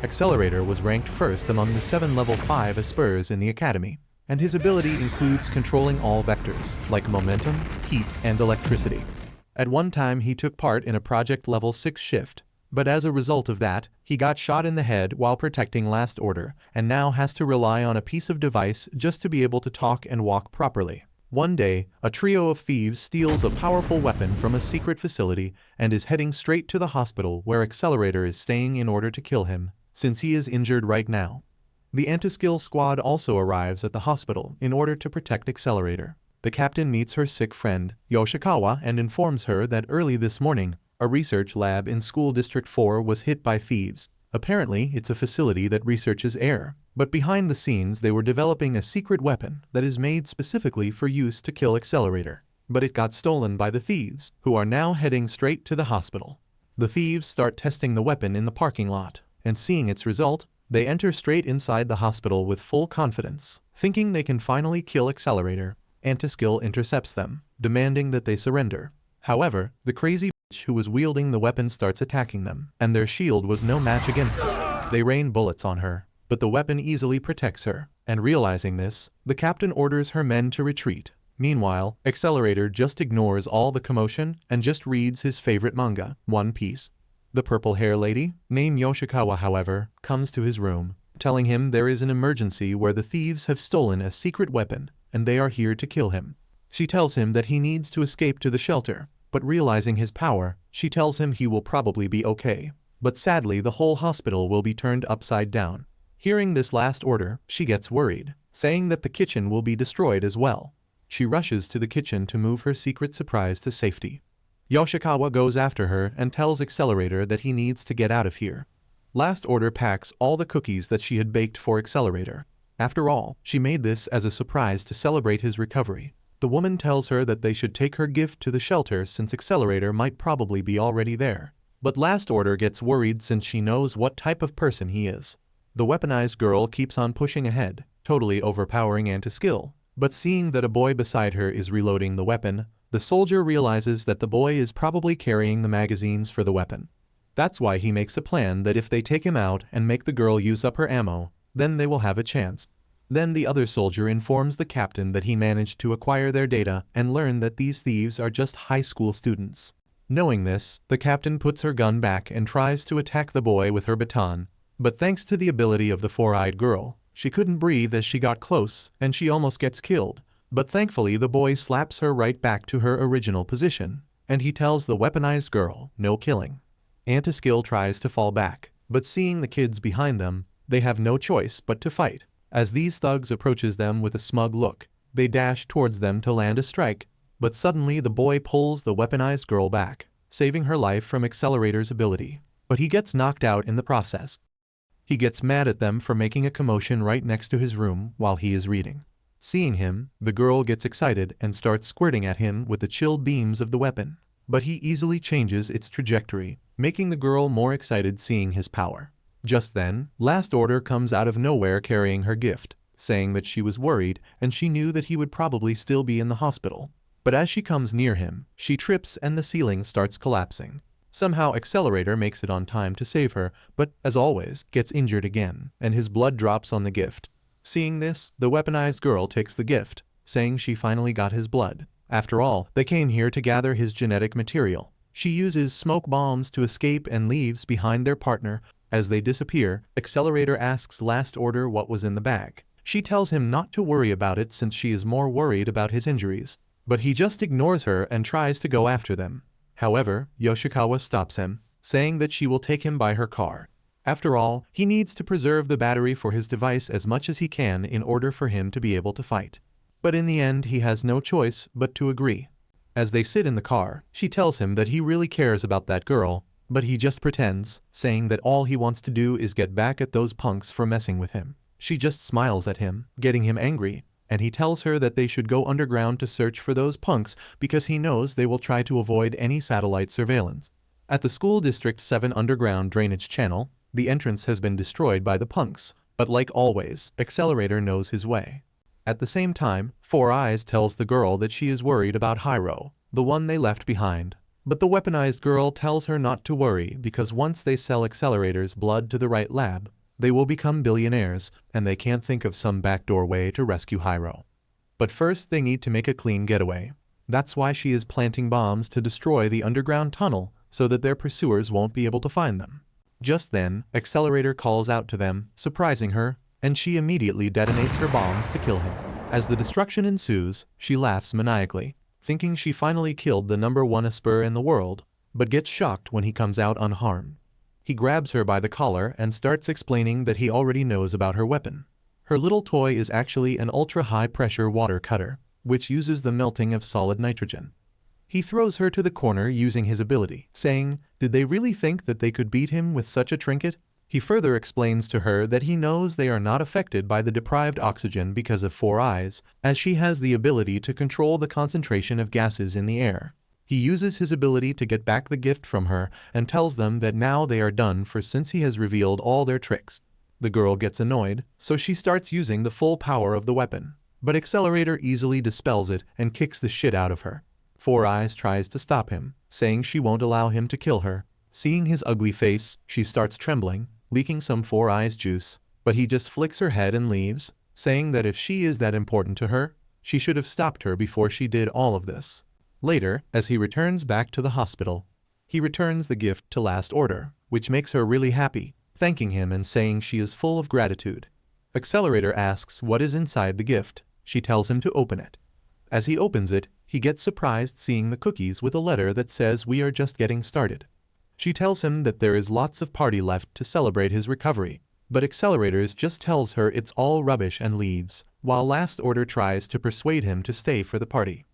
Accelerator was ranked first among the 7 level 5 Aspers in the academy, and his ability includes controlling all vectors, like momentum, heat, and electricity. At one time he took part in a Project Level 6 shift, but as a result of that, he got shot in the head while protecting Last Order, and now has to rely on a piece of device just to be able to talk and walk properly. One day, a trio of thieves steals a powerful weapon from a secret facility and is heading straight to the hospital where Accelerator is staying in order to kill him, since he is injured right now. The anti-skill squad also arrives at the hospital in order to protect Accelerator. The captain meets her sick friend, Yoshikawa, and informs her that early this morning, a research lab in School District 4 was hit by thieves. Apparently, it's a facility that researches air, but behind the scenes they were developing a secret weapon that is made specifically for use to kill Accelerator. But it got stolen by the thieves, who are now heading straight to the hospital. The thieves start testing the weapon in the parking lot, and seeing its result, they enter straight inside the hospital with full confidence, thinking they can finally kill Accelerator. Anti-skill intercepts them, demanding that they surrender. However, the crazy bitch who was wielding the weapon starts attacking them, and their shield was no match against it. They rain bullets on her, but the weapon easily protects her, and realizing this, the captain orders her men to retreat. Meanwhile, Accelerator just ignores all the commotion and just reads his favorite manga, One Piece. The purple-hair lady, named Yoshikawa, however, comes to his room, telling him there is an emergency where the thieves have stolen a secret weapon, and they are here to kill him. She tells him that he needs to escape to the shelter, but realizing his power, she tells him he will probably be okay. But sadly, the whole hospital will be turned upside down. Hearing this last order, she gets worried, saying that the kitchen will be destroyed as well. She rushes to the kitchen to move her secret surprise to safety. Yoshikawa goes after her and tells Accelerator that he needs to get out of here. Last Order packs all the cookies that she had baked for Accelerator. After all, she made this as a surprise to celebrate his recovery. The woman tells her that they should take her gift to the shelter since Accelerator might probably be already there. But Last Order gets worried since she knows what type of person he is. The weaponized girl keeps on pushing ahead, totally overpowering anti-skill. But seeing that a boy beside her is reloading the weapon, the soldier realizes that the boy is probably carrying the magazines for the weapon. That's why he makes a plan that if they take him out and make the girl use up her ammo, then they will have a chance. Then the other soldier informs the captain that he managed to acquire their data and learn that these thieves are just high school students. Knowing this, the captain puts her gun back and tries to attack the boy with her baton, but thanks to the ability of the four-eyed girl, she couldn't breathe as she got close and she almost gets killed. But thankfully the boy slaps her right back to her original position, and he tells the weaponized girl, no killing. Anti-skill tries to fall back, but seeing the kids behind them, they have no choice but to fight. As these thugs approaches them with a smug look, they dash towards them to land a strike, but suddenly the boy pulls the weaponized girl back, saving her life from Accelerator's ability. But he gets knocked out in the process. He gets mad at them for making a commotion right next to his room while he is reading. Seeing him, the girl gets excited and starts squirting at him with the chill beams of the weapon. But he easily changes its trajectory, making the girl more excited seeing his power. Just then, Last Order comes out of nowhere carrying her gift, saying that she was worried and she knew that he would probably still be in the hospital. But as she comes near him, she trips and the ceiling starts collapsing. Somehow Accelerator makes it on time to save her, but, as always, gets injured again, and his blood drops on the gift. Seeing this, the weaponized girl takes the gift, saying she finally got his blood. After all, they came here to gather his genetic material. She uses smoke bombs to escape and leaves behind their partner. As they disappear, Accelerator asks Last Order what was in the bag. She tells him not to worry about it since she is more worried about his injuries. But he just ignores her and tries to go after them. However, Yoshikawa stops him, saying that she will take him by her car. After all, he needs to preserve the battery for his device as much as he can in order for him to be able to fight. But in the end he has no choice but to agree. As they sit in the car, she tells him that he really cares about that girl, but he just pretends, saying that all he wants to do is get back at those punks for messing with him. She just smiles at him, getting him angry, and he tells her that they should go underground to search for those punks because he knows they will try to avoid any satellite surveillance. At the School District 7 underground drainage channel, the entrance has been destroyed by the punks, but like always, Accelerator knows his way. At the same time, Four Eyes tells the girl that she is worried about Hyro, the one they left behind. But the weaponized girl tells her not to worry because once they sell Accelerator's blood to the right lab, they will become billionaires and they can't think of some backdoor way to rescue Hiro. But first they need to make a clean getaway. That's why she is planting bombs to destroy the underground tunnel so that their pursuers won't be able to find them. Just then, Accelerator calls out to them, surprising her, and she immediately detonates her bombs to kill him. As the destruction ensues, she laughs maniacally, thinking she finally killed the #1 Esper in the world, but gets shocked when he comes out unharmed. He grabs her by the collar and starts explaining that he already knows about her weapon. Her little toy is actually an ultra-high-pressure water cutter, which uses the melting of solid nitrogen. He throws her to the corner using his ability, saying, did they really think that they could beat him with such a trinket? He further explains to her that he knows they are not affected by the deprived oxygen because of Four Eyes, as she has the ability to control the concentration of gases in the air. He uses his ability to get back the gift from her and tells them that now they are done for since he has revealed all their tricks. The girl gets annoyed, so she starts using the full power of the weapon. But Accelerator easily dispels it and kicks the shit out of her. Four Eyes tries to stop him, saying she won't allow him to kill her. Seeing his ugly face, she starts trembling, leaking some Four Eyes juice, but he just flicks her head and leaves, saying that if she is that important to her, she should have stopped her before she did all of this. Later, as he returns back to the hospital, he returns the gift to Last Order, which makes her really happy, thanking him and saying she is full of gratitude. Accelerator asks what is inside the gift. She tells him to open it. As he opens it, he gets surprised seeing the cookies with a letter that says we are just getting started. She tells him that there is lots of party left to celebrate his recovery, but Accelerators just tells her it's all rubbish and leaves, while Last Order tries to persuade him to stay for the party.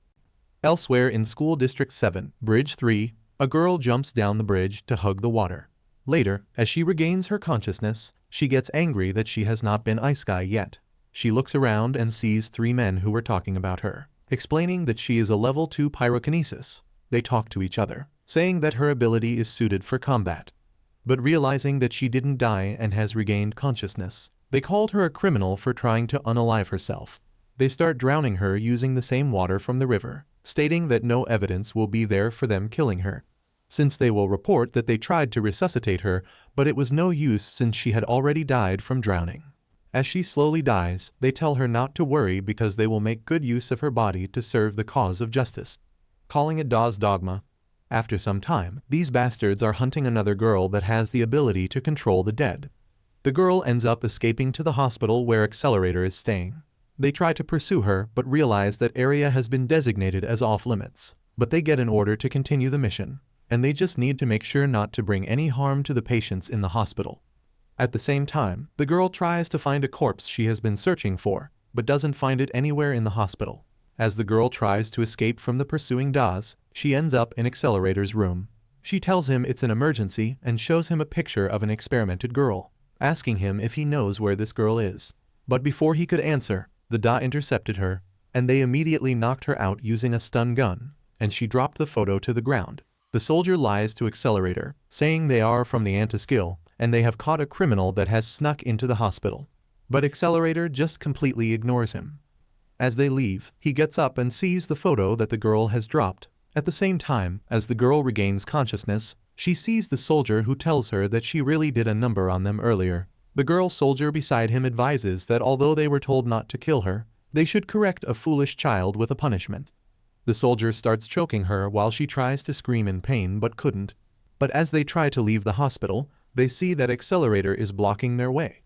Elsewhere in School District 7, Bridge 3, a girl jumps down the bridge to hug the water. Later, as she regains her consciousness, she gets angry that she has not been Ice Guy yet. She looks around and sees 3 men who were talking about her, explaining that she is a level 2 pyrokinesis. They talk to each other, saying that her ability is suited for combat. But realizing that she didn't die and has regained consciousness, they called her a criminal for trying to unalive herself. They start drowning her using the same water from the river, stating that no evidence will be there for them killing her, since they will report that they tried to resuscitate her, but it was no use since she had already died from drowning. As she slowly dies, they tell her not to worry because they will make good use of her body to serve the cause of justice, calling it Dawes Dogma. After some time, these bastards are hunting another girl that has the ability to control the dead. The girl ends up escaping to the hospital where Accelerator is staying. They try to pursue her but realize that area has been designated as off-limits, but they get an order to continue the mission, and they just need to make sure not to bring any harm to the patients in the hospital. At the same time, the girl tries to find a corpse she has been searching for, but doesn't find it anywhere in the hospital. As the girl tries to escape from the pursuing Dawes, she ends up in Accelerator's room. She tells him it's an emergency and shows him a picture of an experimented girl, asking him if he knows where this girl is. But before he could answer, the DA intercepted her, and they immediately knocked her out using a stun gun, and she dropped the photo to the ground. The soldier lies to Accelerator, saying they are from the Anti-Skill, and they have caught a criminal that has snuck into the hospital. But Accelerator just completely ignores him. As they leave, he gets up and sees the photo that the girl has dropped. At the same time, as the girl regains consciousness, she sees the soldier who tells her that she really did a number on them earlier. The girl soldier beside him advises that although they were told not to kill her, they should correct a foolish child with a punishment. The soldier starts choking her while she tries to scream in pain but couldn't. But as they try to leave the hospital, they see that Accelerator is blocking their way.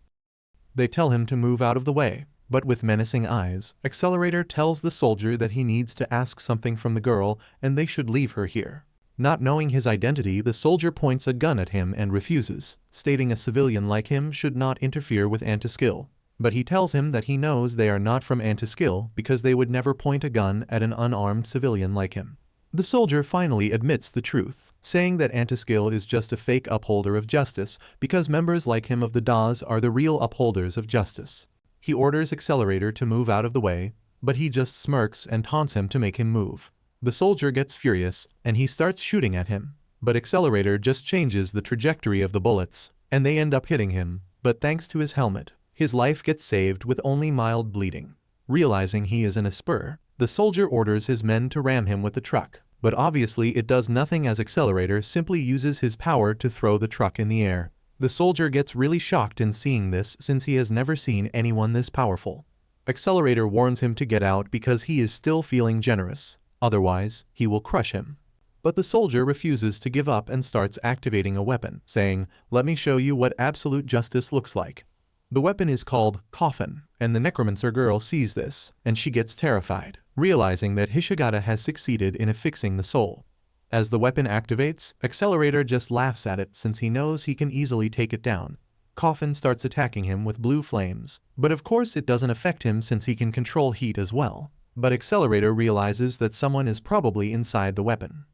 They tell him to move out of the way, but with menacing eyes, Accelerator tells the soldier that he needs to ask something from the girl and they should leave her here. Not knowing his identity, the soldier points a gun at him and refuses, stating a civilian like him should not interfere with Anti-Skill. But he tells him that he knows they are not from Anti-Skill because they would never point a gun at an unarmed civilian like him. The soldier finally admits the truth, saying that Anti-Skill is just a fake upholder of justice because members like him of the Dawes are the real upholders of justice. He orders Accelerator to move out of the way, but he just smirks and taunts him to make him move. The soldier gets furious, and he starts shooting at him, but Accelerator just changes the trajectory of the bullets, and they end up hitting him, but thanks to his helmet, his life gets saved with only mild bleeding. Realizing he is in a spur, the soldier orders his men to ram him with the truck, But obviously it does nothing as Accelerator simply uses his power to throw the truck in the air. The soldier gets really shocked in seeing this since he has never seen anyone this powerful. Accelerator warns him to get out because he is still feeling generous, otherwise he will crush him. But the soldier refuses to give up and starts activating a weapon, saying, "Let me show you what absolute justice looks like." The weapon is called Coffin, and the necromancer girl sees this, and she gets terrified, realizing that Hishigata has succeeded in affixing the soul. As the weapon activates, Accelerator just laughs at it since he knows he can easily take it down. Coffin starts attacking him with blue flames, but of course it doesn't affect him since he can control heat as well. But Accelerator realizes that someone is probably inside the weapon.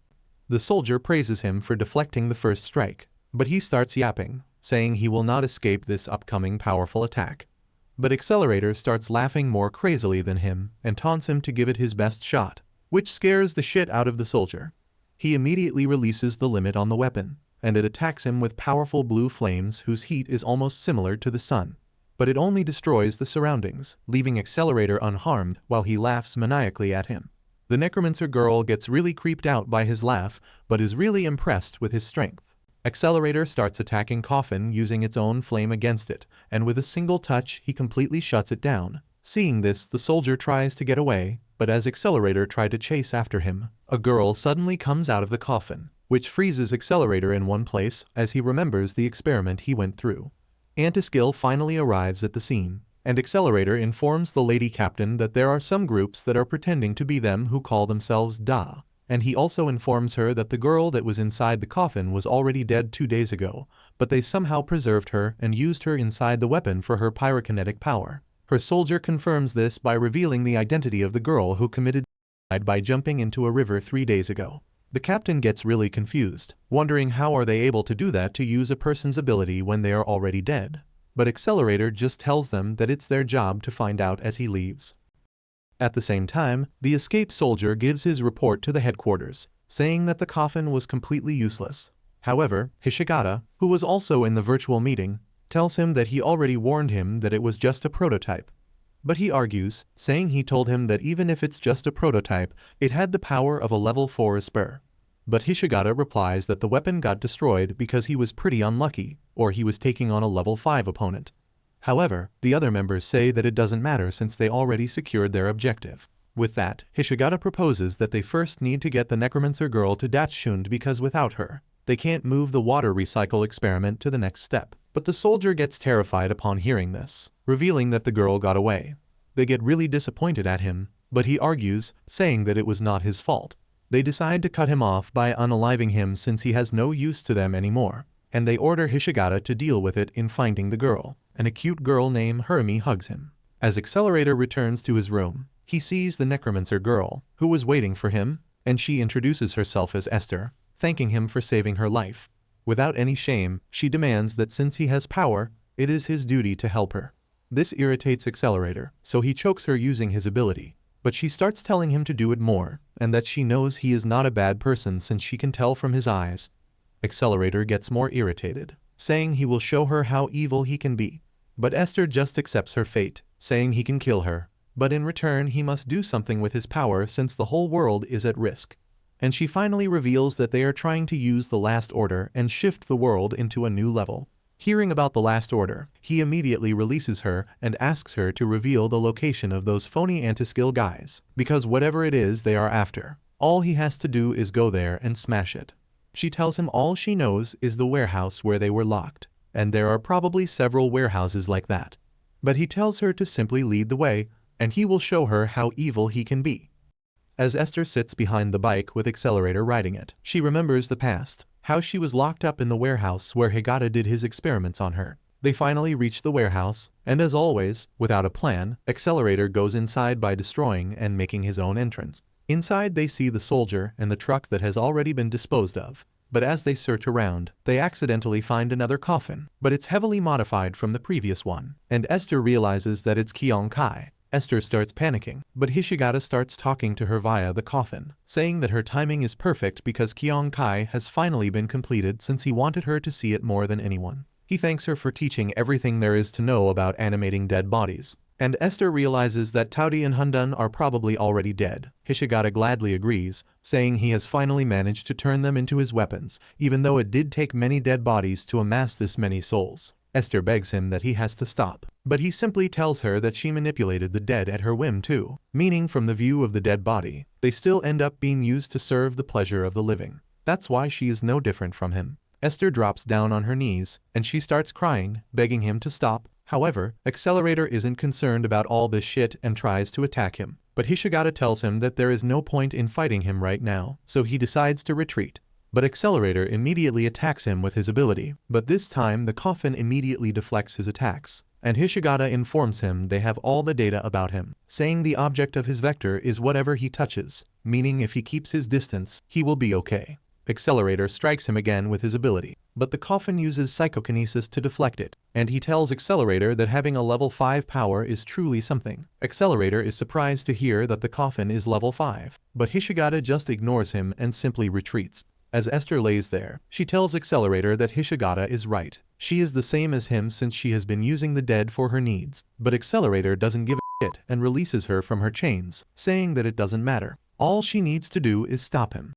The soldier praises him for deflecting the first strike, but he starts yapping, saying he will not escape this upcoming powerful attack. But Accelerator starts laughing more crazily than him and taunts him to give it his best shot, which scares the shit out of the soldier. He immediately releases the limit on the weapon, and it attacks him with powerful blue flames whose heat is almost similar to the sun. But it only destroys the surroundings, leaving Accelerator unharmed while he laughs maniacally at him. The necromancer girl gets really creeped out by his laugh, but is really impressed with his strength. Accelerator starts attacking Coffin using its own flame against it, and with a single touch he completely shuts it down. Seeing this, the soldier tries to get away, but as Accelerator tried to chase after him, a girl suddenly comes out of the coffin, which freezes Accelerator in one place as he remembers the experiment he went through. Antiskill finally arrives at the scene, and Accelerator informs the lady captain that there are some groups that are pretending to be them who call themselves Da, and he also informs her that the girl that was inside the coffin was already dead 2 days ago, but they somehow preserved her and used her inside the weapon for her pyrokinetic power. Her soldier confirms this by revealing the identity of the girl who committed suicide by jumping into a river 3 days ago. The captain gets really confused, wondering how are they able to do that to use a person's ability when they are already dead. But Accelerator just tells them that it's their job to find out as he leaves. At the same time, the escaped soldier gives his report to the headquarters, saying that the coffin was completely useless. However, Hishigata, who was also in the virtual meeting, tells him that he already warned him that it was just a prototype. But he argues, saying he told him that even if it's just a prototype, it had the power of a level 4 Esper. But Hishigata replies that the weapon got destroyed because he was pretty unlucky, or he was taking on a level 5 opponent. However, the other members say that it doesn't matter since they already secured their objective. With that, Hishigata proposes that they first need to get the necromancer girl to Dachshund because without her, they can't move the water recycle experiment to the next step. But the soldier gets terrified upon hearing this, revealing that the girl got away. They get really disappointed at him, but he argues, saying that it was not his fault. They decide to cut him off by unaliving him since he has no use to them anymore, and they order Hishigata to deal with it in finding the girl. And a cute girl named Hermie hugs him. As Accelerator returns to his room, he sees the necromancer girl, who was waiting for him, and she introduces herself as Esther, thanking him for saving her life. Without any shame, she demands that since he has power, it is his duty to help her. This irritates Accelerator, so he chokes her using his ability. But she starts telling him to do it more, and that she knows he is not a bad person since she can tell from his eyes. Accelerator gets more irritated, saying he will show her how evil he can be. But Esther just accepts her fate, saying he can kill her, but in return he must do something with his power since the whole world is at risk. And she finally reveals that they are trying to use the Last Order and shift the world into a new level. Hearing about the Last Order, he immediately releases her and asks her to reveal the location of those phony anti-skill guys, because whatever it is they are after, all he has to do is go there and smash it. She tells him all she knows is the warehouse where they were locked, and there are probably several warehouses like that. But he tells her to simply lead the way, and he will show her how evil he can be. As Esther sits behind the bike with Accelerator riding it, she remembers the past, how she was locked up in the warehouse where Higata did his experiments on her. They finally reach the warehouse, and as always, without a plan, Accelerator goes inside by destroying and making his own entrance. Inside they see the soldier and the truck that has already been disposed of. But as they search around, they accidentally find another coffin, but it's heavily modified from the previous one, and Esther realizes that it's Keong Kai. Esther starts panicking, but Hishigata starts talking to her via the coffin, saying that her timing is perfect because Keong Kai has finally been completed since he wanted her to see it more than anyone. He thanks her for teaching everything there is to know about animating dead bodies, and Esther realizes that Taudi and Hundun are probably already dead. Hishigata gladly agrees, saying he has finally managed to turn them into his weapons, even though it did take many dead bodies to amass this many souls. Esther begs him that he has to stop, but he simply tells her that she manipulated the dead at her whim too, meaning from the view of the dead body, they still end up being used to serve the pleasure of the living. That's why she is no different from him. Esther drops down on her knees, and she starts crying, begging him to stop. However, Accelerator isn't concerned about all this shit and tries to attack him. But Hishigata tells him that there is no point in fighting him right now, so he decides to retreat. But Accelerator immediately attacks him with his ability, but this time the coffin immediately deflects his attacks, and Hishigata informs him they have all the data about him, saying the object of his vector is whatever he touches, meaning if he keeps his distance, he will be okay. Accelerator strikes him again with his ability, but the coffin uses psychokinesis to deflect it, and he tells Accelerator that having a level 5 power is truly something. Accelerator is surprised to hear that the coffin is level 5, but Hishigata just ignores him and simply retreats. As Esther lays there, she tells Accelerator that Hishigata is right. She is the same as him since she has been using the dead for her needs, but Accelerator doesn't give a shit and releases her from her chains, saying that it doesn't matter. All she needs to do is stop him.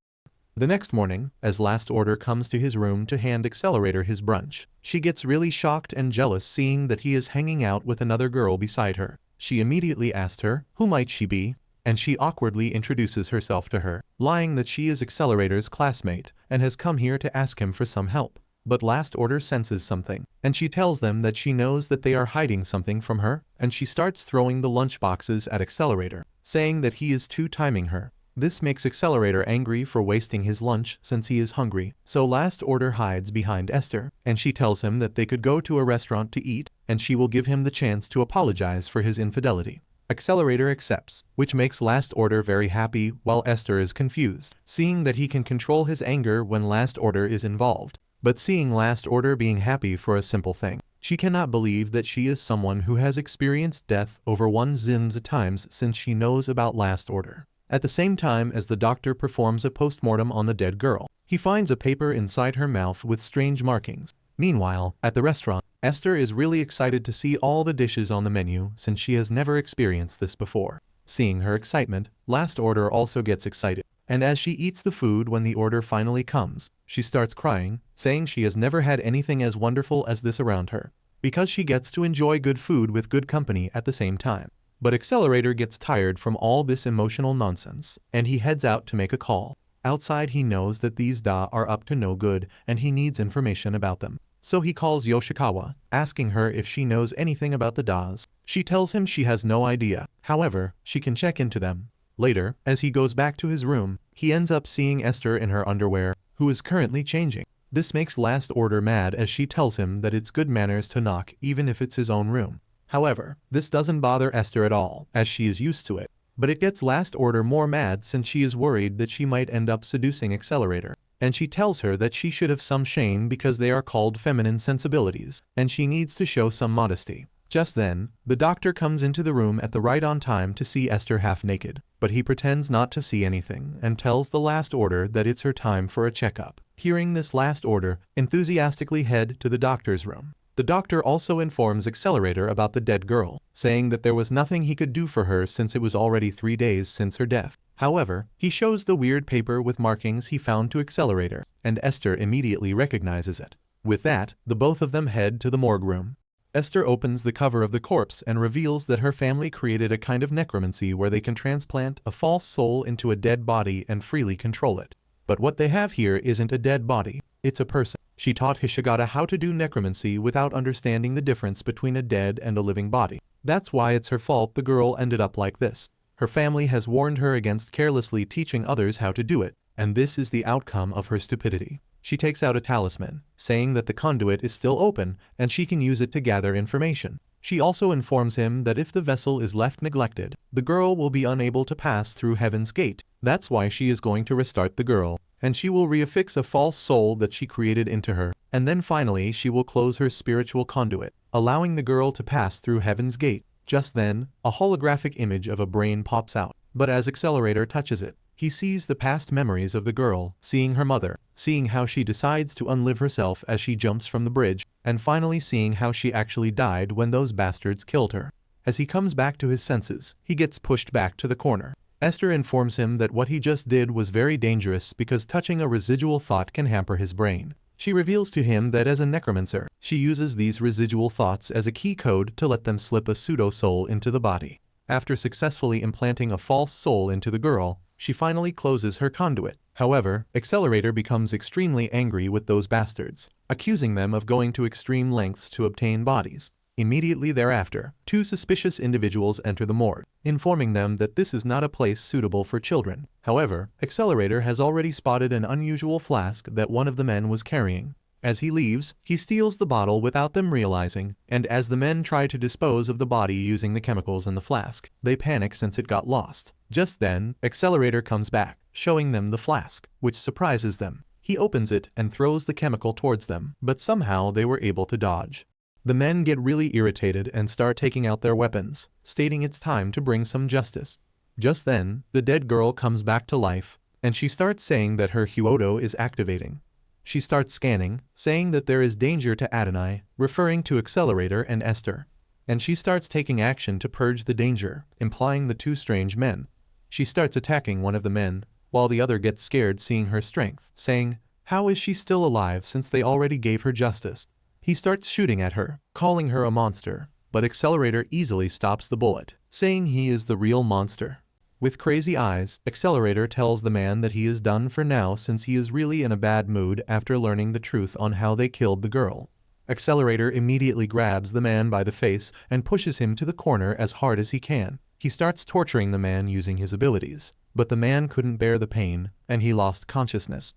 The next morning, as Last Order comes to his room to hand Accelerator his brunch, she gets really shocked and jealous seeing that he is hanging out with another girl beside her. She immediately asked her, who might she be? And she awkwardly introduces herself to her, lying that she is Accelerator's classmate and has come here to ask him for some help. But Last Order senses something, and she tells them that she knows that they are hiding something from her, and she starts throwing the lunchboxes at Accelerator, saying that he is timing her. This makes Accelerator angry for wasting his lunch since he is hungry, so Last Order hides behind Esther, and she tells him that they could go to a restaurant to eat, and she will give him the chance to apologize for his infidelity. Accelerator accepts, which makes Last Order very happy while Esther is confused, seeing that he can control his anger when Last Order is involved. But seeing Last Order being happy for a simple thing, she cannot believe that she is someone who has experienced death over 1,000 times since she knows about Last Order. At the same time as the doctor performs a postmortem on the dead girl, he finds a paper inside her mouth with strange markings. Meanwhile, at the restaurant, Esther is really excited to see all the dishes on the menu since she has never experienced this before. Seeing her excitement, Last Order also gets excited, and as she eats the food when the order finally comes, she starts crying, saying she has never had anything as wonderful as this around her, because she gets to enjoy good food with good company at the same time. But Accelerator gets tired from all this emotional nonsense, and he heads out to make a call. Outside he knows that these Da are up to no good and he needs information about them. So he calls Yoshikawa, asking her if she knows anything about the Das. She tells him she has no idea, however, she can check into them. Later, as he goes back to his room, he ends up seeing Esther in her underwear, who is currently changing. This makes Last Order mad as she tells him that it's good manners to knock even if it's his own room. However, this doesn't bother Esther at all, as she is used to it. But it gets Last Order more mad since she is worried that she might end up seducing Accelerator. And she tells her that she should have some shame because they are called feminine sensibilities, and she needs to show some modesty. Just then, the doctor comes into the room at the right on time to see Esther half naked, but he pretends not to see anything and tells the Last Order that it's her time for a checkup. Hearing this, Last Order enthusiastically head to the doctor's room. The doctor also informs Accelerator about the dead girl, saying that there was nothing he could do for her since it was already 3 days since her death. However, he shows the weird paper with markings he found to Accelerator, and Esther immediately recognizes it. With that, the both of them head to the morgue room. Esther opens the cover of the corpse and reveals that her family created a kind of necromancy where they can transplant a false soul into a dead body and freely control it. But what they have here isn't a dead body, it's a person. She taught Hishigata how to do necromancy without understanding the difference between a dead and a living body. That's why it's her fault the girl ended up like this. Her family has warned her against carelessly teaching others how to do it, and this is the outcome of her stupidity. She takes out a talisman, saying that the conduit is still open and she can use it to gather information. She also informs him that if the vessel is left neglected, the girl will be unable to pass through Heaven's Gate. That's why she is going to restart the girl, and she will reaffix a false soul that she created into her, and then finally she will close her spiritual conduit, allowing the girl to pass through Heaven's Gate. Just then, a holographic image of a brain pops out, but as Accelerator touches it, he sees the past memories of the girl, seeing her mother, seeing how she decides to unlive herself as she jumps from the bridge, and finally seeing how she actually died when those bastards killed her. As he comes back to his senses, he gets pushed back to the corner. Esther informs him that what he just did was very dangerous because touching a residual thought can hamper his brain. She reveals to him that as a necromancer, she uses these residual thoughts as a key code to let them slip a pseudo-soul into the body. After successfully implanting a false soul into the girl, she finally closes her conduit. However, Accelerator becomes extremely angry with those bastards, accusing them of going to extreme lengths to obtain bodies. Immediately thereafter, two suspicious individuals enter the morgue, informing them that this is not a place suitable for children. However, Accelerator has already spotted an unusual flask that one of the men was carrying. As he leaves, he steals the bottle without them realizing, and as the men try to dispose of the body using the chemicals in the flask, they panic since it got lost. Just then, Accelerator comes back, showing them the flask, which surprises them. He opens it and throws the chemical towards them, but somehow they were able to dodge. The men get really irritated and start taking out their weapons, stating it's time to bring some justice. Just then, the dead girl comes back to life, and she starts saying that her Hyodo is activating. She starts scanning, saying that there is danger to Adonai, referring to Accelerator and Esther. And she starts taking action to purge the danger, implying the two strange men. She starts attacking one of the men, while the other gets scared seeing her strength, saying, "How is she still alive since they already gave her justice?" He starts shooting at her, calling her a monster, but Accelerator easily stops the bullet, saying he is the real monster. With crazy eyes, Accelerator tells the man that he is done for now since he is really in a bad mood after learning the truth on how they killed the girl. Accelerator immediately grabs the man by the face and pushes him to the corner as hard as he can. He starts torturing the man using his abilities, but the man couldn't bear the pain, and he lost consciousness.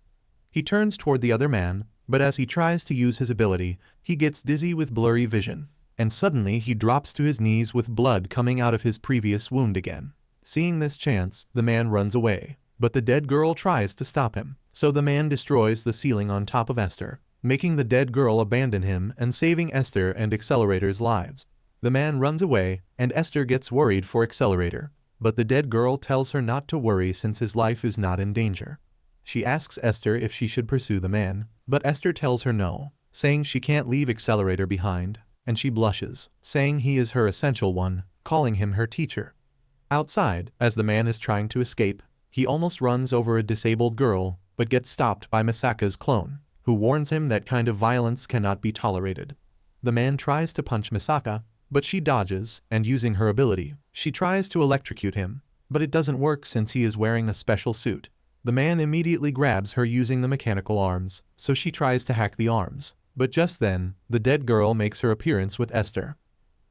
He turns toward the other man, but as he tries to use his ability, he gets dizzy with blurry vision, and suddenly he drops to his knees with blood coming out of his previous wound again. Seeing this chance, the man runs away, but the dead girl tries to stop him, so the man destroys the ceiling on top of Esther, making the dead girl abandon him and saving Esther and Accelerator's lives. The man runs away, and Esther gets worried for Accelerator, but the dead girl tells her not to worry since his life is not in danger. She asks Esther if she should pursue the man, but Esther tells her no, saying she can't leave Accelerator behind, and she blushes, saying he is her essential one, calling him her teacher. Outside, as the man is trying to escape, he almost runs over a disabled girl, but gets stopped by Misaka's clone, who warns him that kind of violence cannot be tolerated. The man tries to punch Misaka, but she dodges, and using her ability, she tries to electrocute him, but it doesn't work since he is wearing a special suit. The man immediately grabs her using the mechanical arms, so she tries to hack the arms, but just then, the dead girl makes her appearance with Esther.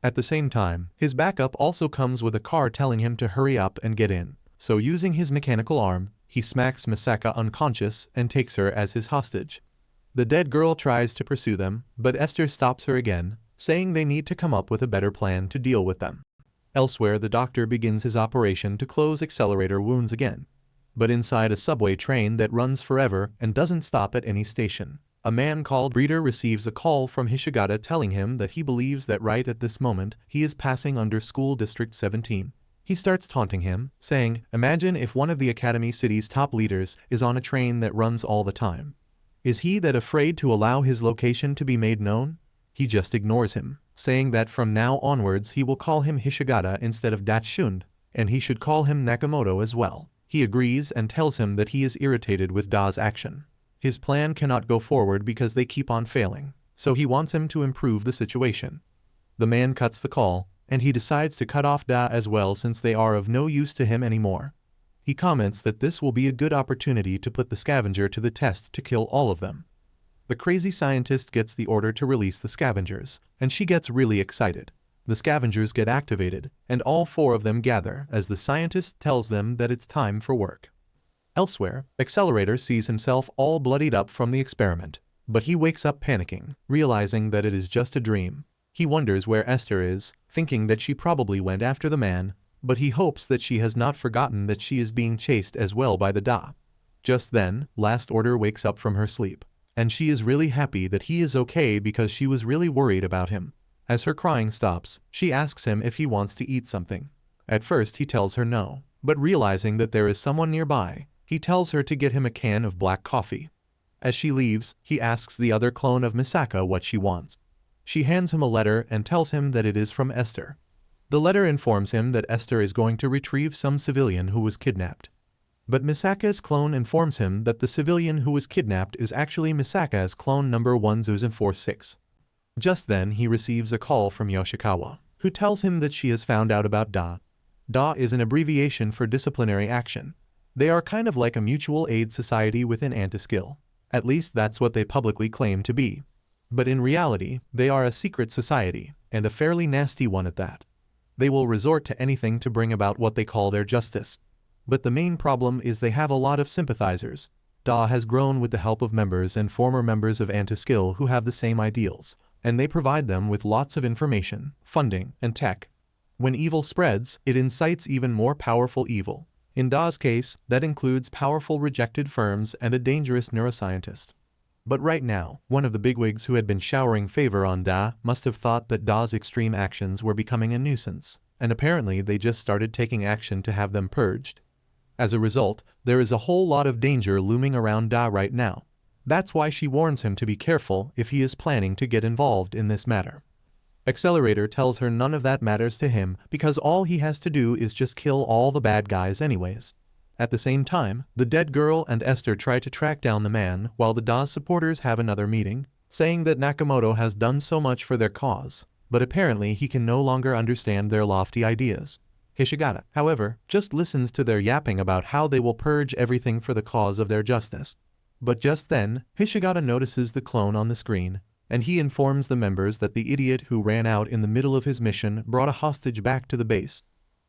At the same time, his backup also comes with a car telling him to hurry up and get in, so using his mechanical arm, he smacks Misaka unconscious and takes her as his hostage. The dead girl tries to pursue them, but Esther stops her again, saying they need to come up with a better plan to deal with them. Elsewhere, the doctor begins his operation to close Accelerator wounds again. But inside a subway train that runs forever and doesn't stop at any station, a man called Breeder receives a call from Hishigata telling him that he believes that right at this moment he is passing under School District 17. He starts taunting him, saying, "Imagine if one of the Academy City's top leaders is on a train that runs all the time. Is he that afraid to allow his location to be made known?" He just ignores him, saying that from now onwards he will call him Hishigata instead of Dachshund, and he should call him Nakamoto as well. He agrees and tells him that he is irritated with Da's action. His plan cannot go forward because they keep on failing, so he wants him to improve the situation. The man cuts the call, and he decides to cut off Da as well since they are of no use to him anymore. He comments that this will be a good opportunity to put the scavenger to the test to kill all of them. The crazy scientist gets the order to release the scavengers, and she gets really excited. The scavengers get activated, and all four of them gather as the scientist tells them that it's time for work. Elsewhere, Accelerator sees himself all bloodied up from the experiment, but he wakes up panicking, realizing that it is just a dream. He wonders where Esther is, thinking that she probably went after the man, but he hopes that she has not forgotten that she is being chased as well by the Da. Just then, Last Order wakes up from her sleep, and she is really happy that he is okay because she was really worried about him. As her crying stops, she asks him if he wants to eat something. At first he tells her no, but realizing that there is someone nearby, he tells her to get him a can of black coffee. As she leaves, he asks the other clone of Misaka what she wants. She hands him a letter and tells him that it is from Esther. The letter informs him that Esther is going to retrieve some civilian who was kidnapped. But Misaka's clone informs him that the civilian who was kidnapped is actually Misaka's clone number 1046. Just then he receives a call from Yoshikawa, who tells him that she has found out about DA. DA is an abbreviation for disciplinary action. They are kind of like a mutual aid society within Antiskill. At least that's what they publicly claim to be. But in reality, they are a secret society, and a fairly nasty one at that. They will resort to anything to bring about what they call their justice. But the main problem is they have a lot of sympathizers. DA has grown with the help of members and former members of Antiskill who have the same ideals, and they provide them with lots of information, funding, and tech. When evil spreads, it incites even more powerful evil. In DA's case, that includes powerful rejected firms and a dangerous neuroscientist. But right now, one of the bigwigs who had been showering favor on DA must have thought that DA's extreme actions were becoming a nuisance, and apparently they just started taking action to have them purged. As a result, there is a whole lot of danger looming around Da right now. That's why she warns him to be careful if he is planning to get involved in this matter. Accelerator tells her none of that matters to him because all he has to do is just kill all the bad guys anyways. At the same time, the dead girl and Esther try to track down the man while the DA supporters have another meeting, saying that Nakamoto has done so much for their cause, but apparently he can no longer understand their lofty ideas. Hishigata, however, just listens to their yapping about how they will purge everything for the cause of their justice. But just then, Hishigata notices the clone on the screen, and he informs the members that the idiot who ran out in the middle of his mission brought a hostage back to the base.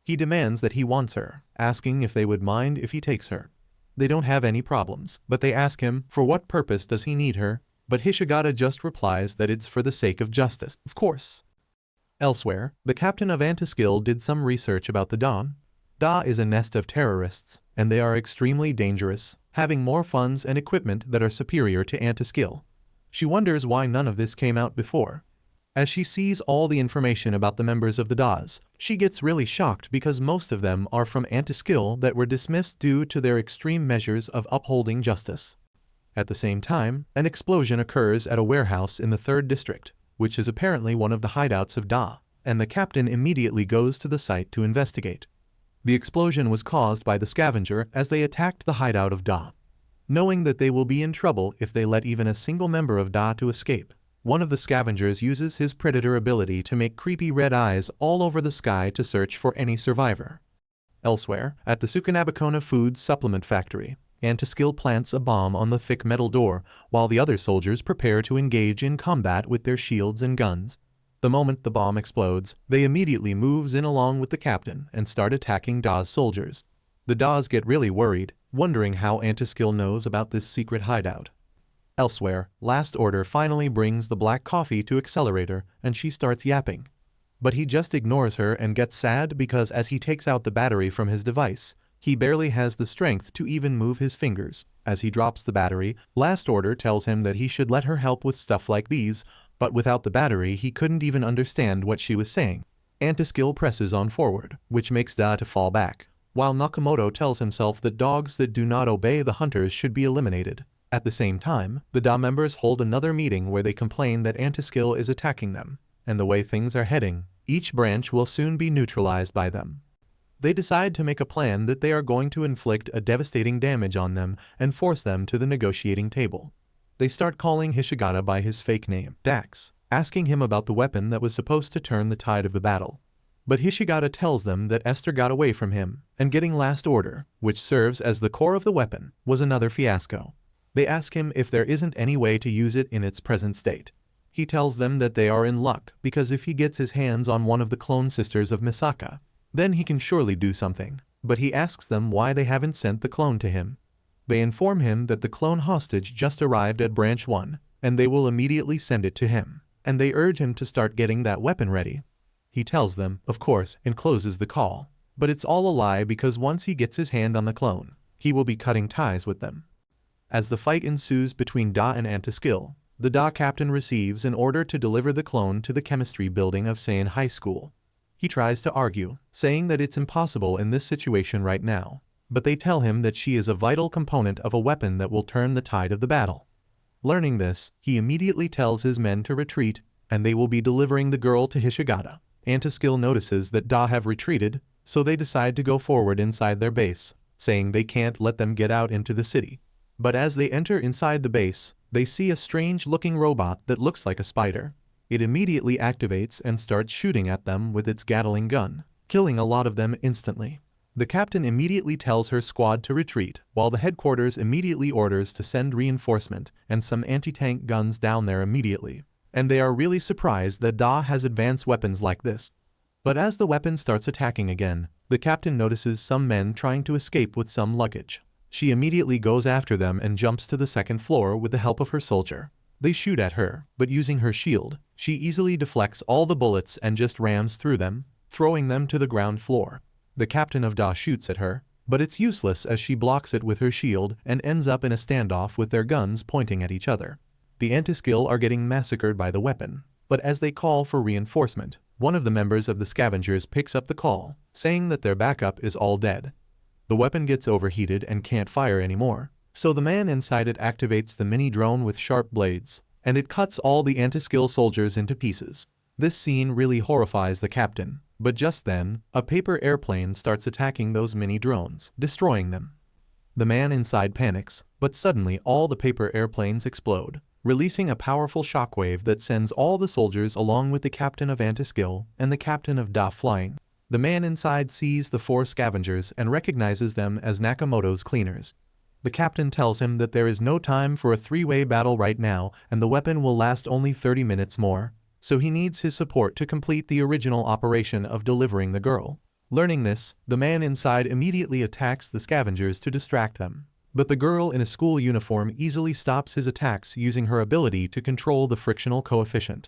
He demands that he wants her, asking if they would mind if he takes her. They don't have any problems, but they ask him for what purpose does he need her, but Hishigata just replies that it's for the sake of justice, of course. Elsewhere, the captain of Antiskill did some research about the Dawn. Da is a nest of terrorists, and they are extremely dangerous, having more funds and equipment that are superior to Antiskill. She wonders why none of this came out before. As she sees all the information about the members of the DAs, she gets really shocked because most of them are from Antiskill that were dismissed due to their extreme measures of upholding justice. At the same time, an explosion occurs at a warehouse in the 3rd district, which is apparently one of the hideouts of Da, and the captain immediately goes to the site to investigate. The explosion was caused by the scavenger as they attacked the hideout of Da. Knowing that they will be in trouble if they let even a single member of Da to escape, one of the scavengers uses his predator ability to make creepy red eyes all over the sky to search for any survivor. Elsewhere, at the Sukanabakona Foods Supplement Factory, Antiskill plants a bomb on the thick metal door, while the other soldiers prepare to engage in combat with their shields and guns. The moment the bomb explodes, they immediately moves in along with the captain and start attacking Da's soldiers. The Das get really worried, wondering how Antiskill knows about this secret hideout. Elsewhere, Last Order finally brings the black coffee to Accelerator and she starts yapping. But he just ignores her and gets sad because as he takes out the battery from his device, he barely has the strength to even move his fingers. As he drops the battery, Last Order tells him that he should let her help with stuff like these, but without the battery he couldn't even understand what she was saying. Antiskill presses on forward, which makes Da to fall back, while Nakamoto tells himself that dogs that do not obey the hunters should be eliminated. At the same time, the Da members hold another meeting where they complain that Antiskill is attacking them, and the way things are heading, each branch will soon be neutralized by them. They decide to make a plan that they are going to inflict a devastating damage on them and force them to the negotiating table. They start calling Hishigata by his fake name, Dax, asking him about the weapon that was supposed to turn the tide of the battle. But Hishigata tells them that Esther got away from him, and getting Last Order, which serves as the core of the weapon, was another fiasco. They ask him if there isn't any way to use it in its present state. He tells them that they are in luck because if he gets his hands on one of the clone sisters of Misaka, then he can surely do something, but he asks them why they haven't sent the clone to him. They inform him that the clone hostage just arrived at Branch 1, and they will immediately send it to him, and they urge him to start getting that weapon ready. He tells them, of course, and closes the call, but it's all a lie because once he gets his hand on the clone, he will be cutting ties with them. As the fight ensues between Da and Antiskill, the Da captain receives an order to deliver the clone to the chemistry building of Seiin High School. He tries to argue, saying that it's impossible in this situation right now, but they tell him that she is a vital component of a weapon that will turn the tide of the battle. Learning this, he immediately tells his men to retreat, and they will be delivering the girl to Hishigata. Antiskill notices that Da have retreated, so they decide to go forward inside their base, saying they can't let them get out into the city. But as they enter inside the base, they see a strange-looking robot that looks like a spider. It immediately activates and starts shooting at them with its Gatling gun, killing a lot of them instantly. The captain immediately tells her squad to retreat, while the headquarters immediately orders to send reinforcement and some anti-tank guns down there immediately. And they are really surprised that Da has advanced weapons like this. But as the weapon starts attacking again, the captain notices some men trying to escape with some luggage. She immediately goes after them and jumps to the second floor with the help of her soldier. They shoot at her, but using her shield, she easily deflects all the bullets and just rams through them, throwing them to the ground floor. The captain of Da shoots at her, but it's useless as she blocks it with her shield and ends up in a standoff with their guns pointing at each other. The Antiskill are getting massacred by the weapon, but as they call for reinforcement, one of the members of the scavengers picks up the call, saying that their backup is all dead. The weapon gets overheated and can't fire anymore, so the man inside it activates the mini drone with sharp blades, and it cuts all the Antiskill soldiers into pieces. This scene really horrifies the captain, but just then, a paper airplane starts attacking those mini drones, destroying them. The man inside panics, but suddenly all the paper airplanes explode, releasing a powerful shockwave that sends all the soldiers along with the captain of Antiskill and the captain of Da flying. The man inside sees the 4 scavengers and recognizes them as Nakamoto's cleaners. The captain tells him that there is no time for a 3-way battle right now and the weapon will last only 30 minutes more, so he needs his support to complete the original operation of delivering the girl. Learning this, the man inside immediately attacks the scavengers to distract them. But the girl in a school uniform easily stops his attacks using her ability to control the frictional coefficient.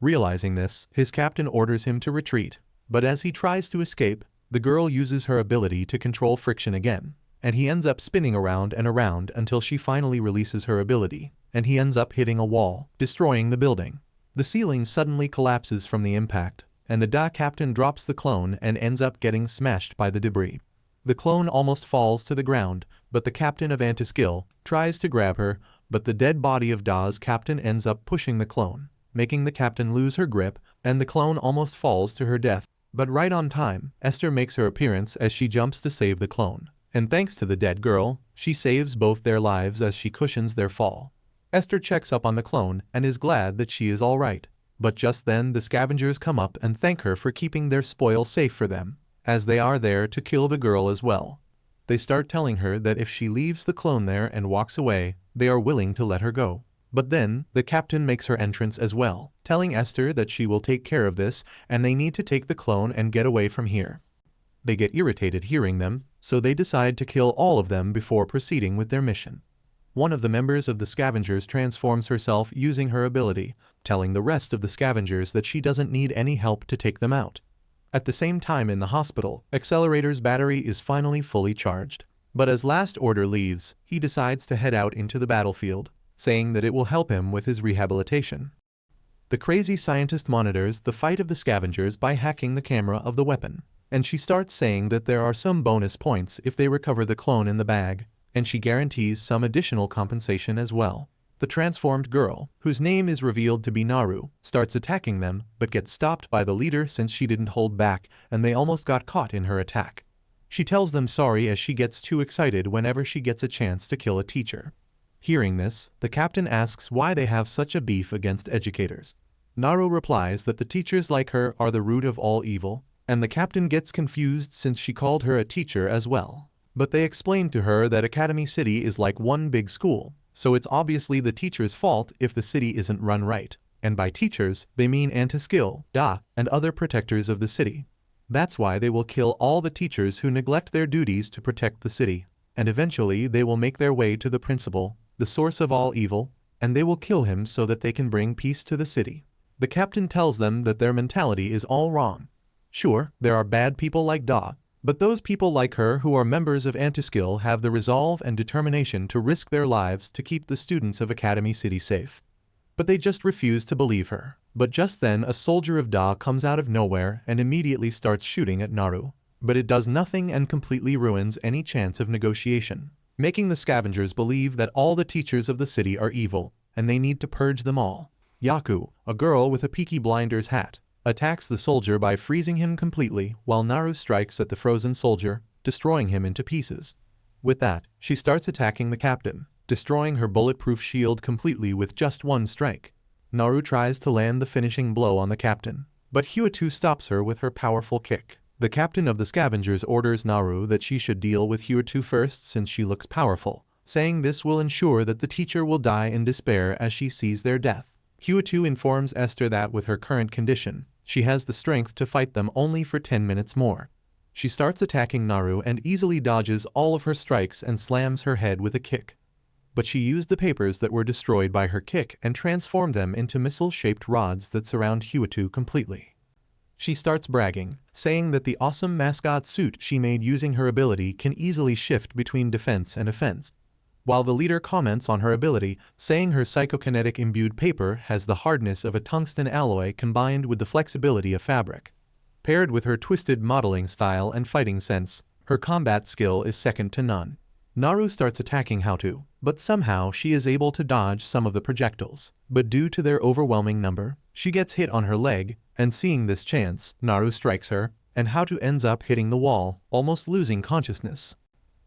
Realizing this, his captain orders him to retreat, but as he tries to escape, the girl uses her ability to control friction again, and he ends up spinning around and around until she finally releases her ability, and he ends up hitting a wall, destroying the building. The ceiling suddenly collapses from the impact, and the Da captain drops the clone and ends up getting smashed by the debris. The clone almost falls to the ground, but the captain of Antiskill tries to grab her, but the dead body of Da's captain ends up pushing the clone, making the captain lose her grip, and the clone almost falls to her death. But right on time, Esther makes her appearance as she jumps to save the clone. And thanks to the dead girl, she saves both their lives as she cushions their fall. Esther checks up on the clone and is glad that she is all right. But just then the scavengers come up and thank her for keeping their spoil safe for them, as they are there to kill the girl as well. They start telling her that if she leaves the clone there and walks away, they are willing to let her go. But then, the captain makes her entrance as well, telling Esther that she will take care of this and they need to take the clone and get away from here. They get irritated hearing them, so they decide to kill all of them before proceeding with their mission. One of the members of the scavengers transforms herself using her ability, telling the rest of the scavengers that she doesn't need any help to take them out. At the same time in the hospital, Accelerator's battery is finally fully charged. But as Last Order leaves, he decides to head out into the battlefield, saying that it will help him with his rehabilitation. The crazy scientist monitors the fight of the scavengers by hacking the camera of the weapon, and she starts saying that there are some bonus points if they recover the clone in the bag, and she guarantees some additional compensation as well. The transformed girl, whose name is revealed to be Naru, starts attacking them but gets stopped by the leader since she didn't hold back and they almost got caught in her attack. She tells them sorry as she gets too excited whenever she gets a chance to kill a teacher. Hearing this, the captain asks why they have such a beef against educators. Naru replies that the teachers like her are the root of all evil, and the captain gets confused since she called her a teacher as well. But they explain to her that Academy City is like one big school, so it's obviously the teacher's fault if the city isn't run right. And by teachers, they mean Antiskill, Da, and other protectors of the city. That's why they will kill all the teachers who neglect their duties to protect the city, and eventually they will make their way to the principal, the source of all evil, and they will kill him so that they can bring peace to the city. The captain tells them that their mentality is all wrong. Sure, there are bad people like Da, but those people like her who are members of Antiskill have the resolve and determination to risk their lives to keep the students of Academy City safe. But they just refuse to believe her. But just then a soldier of Da comes out of nowhere and immediately starts shooting at Naru. But it does nothing and completely ruins any chance of negotiation, making the scavengers believe that all the teachers of the city are evil, and they need to purge them all. Yaku, a girl with a Peaky Blinders hat, attacks the soldier by freezing him completely, while Naru strikes at the frozen soldier, destroying him into pieces. With that, she starts attacking the captain, destroying her bulletproof shield completely with just one strike. Naru tries to land the finishing blow on the captain, but Hyoto stops her with her powerful kick. The captain of the scavengers orders Naru that she should deal with Hyoto first since she looks powerful, saying this will ensure that the teacher will die in despair as she sees their death. Hyoto informs Esther that with her current condition, she has the strength to fight them only for 10 minutes more. She starts attacking Naru and easily dodges all of her strikes and slams her head with a kick. But she used the papers that were destroyed by her kick and transformed them into missile-shaped rods that surround Hyoto completely. She starts bragging, saying that the awesome mascot suit she made using her ability can easily shift between defense and offense. While the leader comments on her ability, saying her psychokinetic imbued paper has the hardness of a tungsten alloy combined with the flexibility of fabric. Paired with her twisted modeling style and fighting sense, her combat skill is second to none. Naru starts attacking Hyoto, but somehow she is able to dodge some of the projectiles. But due to their overwhelming number, she gets hit on her leg, and seeing this chance, Naru strikes her, and Hyoto ends up hitting the wall, almost losing consciousness.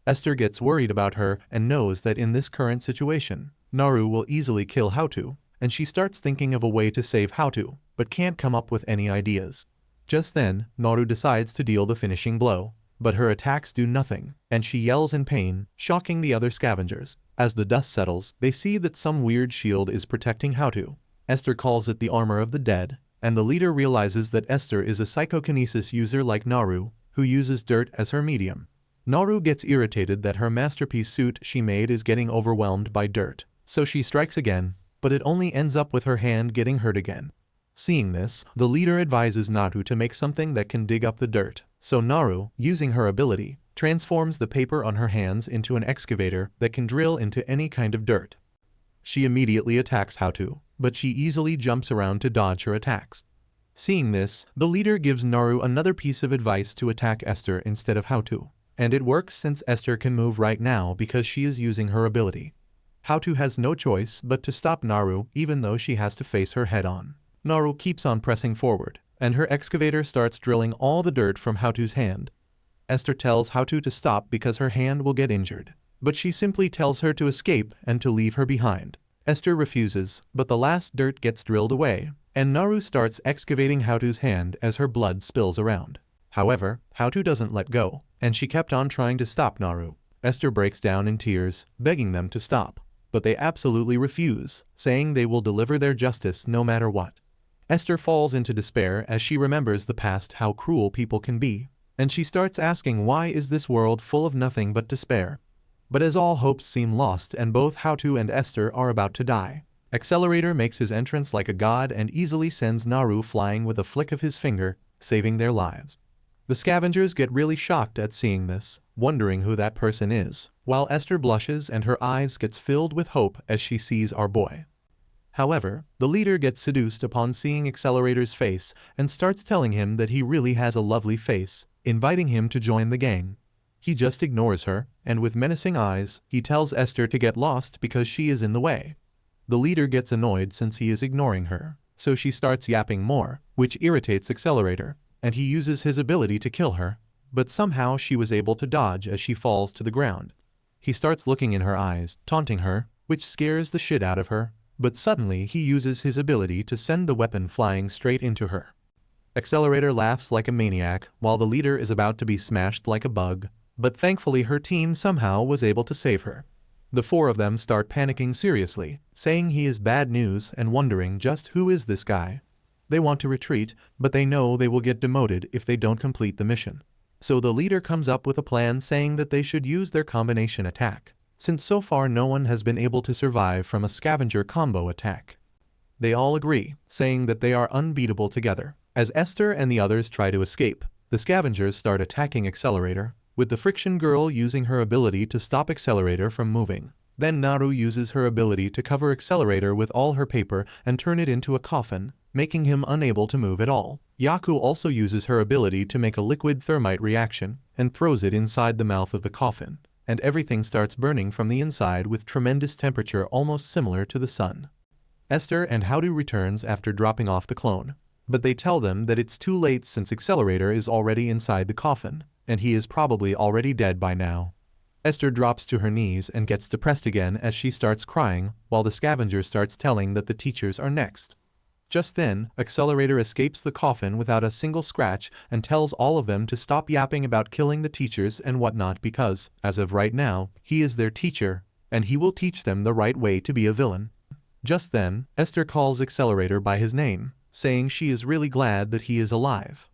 Esther gets worried about her and knows that in this current situation, Naru will easily kill Hyoto, and she starts thinking of a way to save Hyoto, but can't come up with any ideas. Just then, Naru decides to deal the finishing blow, but her attacks do nothing, and she yells in pain, shocking the other scavengers. As the dust settles, they see that some weird shield is protecting Hyoto. Esther calls it the armor of the dead, and the leader realizes that Esther is a psychokinesis user like Naru, who uses dirt as her medium. Naru gets irritated that her masterpiece suit she made is getting overwhelmed by dirt, so she strikes again, but it only ends up with her hand getting hurt again. Seeing this, the leader advises Naru to make something that can dig up the dirt, so Naru, using her ability, transforms the paper on her hands into an excavator that can drill into any kind of dirt. She immediately attacks Hyoto, but she easily jumps around to dodge her attacks. Seeing this, the leader gives Naru another piece of advice to attack Esther instead of Hyoto. And it works since Esther can move right now because she is using her ability. Hyoto has no choice but to stop Naru even though she has to face her head on. Naru keeps on pressing forward, and her excavator starts drilling all the dirt from Hyoto's hand. Esther tells Hyoto to stop because her hand will get injured, but she simply tells her to escape and to leave her behind. Esther refuses, but the last dirt gets drilled away, and Naru starts excavating Hyoto's hand as her blood spills around. However, Hyoto doesn't let go, and she kept on trying to stop Naru. Esther breaks down in tears, begging them to stop, but they absolutely refuse, saying they will deliver their justice no matter what. Esther falls into despair as she remembers the past, how cruel people can be, and she starts asking why is this world full of nothing but despair. But as all hopes seem lost and both Hyoto and Esther are about to die, Accelerator makes his entrance like a god and easily sends Naru flying with a flick of his finger, saving their lives. The scavengers get really shocked at seeing this, wondering who that person is, while Esther blushes and her eyes gets filled with hope as she sees our boy. However, the leader gets seduced upon seeing Accelerator's face and starts telling him that he really has a lovely face, inviting him to join the gang. He just ignores her, and with menacing eyes, he tells Esther to get lost because she is in the way. The leader gets annoyed since he is ignoring her, so she starts yapping more, which irritates Accelerator, and he uses his ability to kill her, but somehow she was able to dodge as she falls to the ground. He starts looking in her eyes, taunting her, which scares the shit out of her, but suddenly he uses his ability to send the weapon flying straight into her. Accelerator laughs like a maniac while the leader is about to be smashed like a bug, but thankfully her team somehow was able to save her. The four of them start panicking seriously, saying he is bad news and wondering just who is this guy. They want to retreat, but they know they will get demoted if they don't complete the mission. So the leader comes up with a plan saying that they should use their combination attack, since so far no one has been able to survive from a scavenger combo attack. They all agree, saying that they are unbeatable together. As Esther and the others try to escape, the scavengers start attacking Accelerator, with the Friction Girl using her ability to stop Accelerator from moving. Then Naru uses her ability to cover Accelerator with all her paper and turn it into a coffin, making him unable to move at all. Yaku also uses her ability to make a liquid thermite reaction and throws it inside the mouth of the coffin, and everything starts burning from the inside with tremendous temperature almost similar to the sun. Esther and Hyoto returns after dropping off the clone. but they tell them that it's too late since Accelerator is already inside the coffin, and he is probably already dead by now. Esther drops to her knees and gets depressed again as she starts crying, while the scavenger starts telling that the teachers are next. Just then, Accelerator escapes the coffin without a single scratch and tells all of them to stop yapping about killing the teachers and whatnot because, as of right now, he is their teacher, and he will teach them the right way to be a villain. Just then, Esther calls Accelerator by his name, saying she is really glad that he is alive.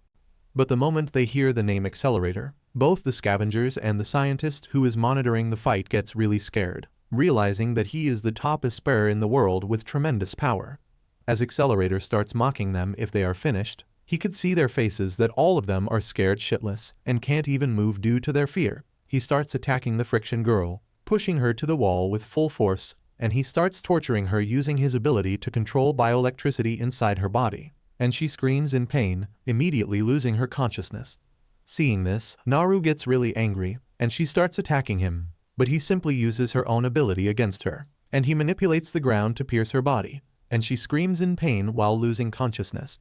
But the moment they hear the name Accelerator, both the scavengers and the scientist who is monitoring the fight gets really scared, realizing that he is the top Esper in the world with tremendous power. As Accelerator starts mocking them if they are finished, he could see their faces that all of them are scared shitless and can't even move due to their fear. He starts attacking the Friction Girl, pushing her to the wall with full force, and he starts torturing her using his ability to control bioelectricity inside her body, and she screams in pain, immediately losing her consciousness. Seeing this, Naru gets really angry, and she starts attacking him, but he simply uses her own ability against her, and he manipulates the ground to pierce her body, and she screams in pain while losing consciousness.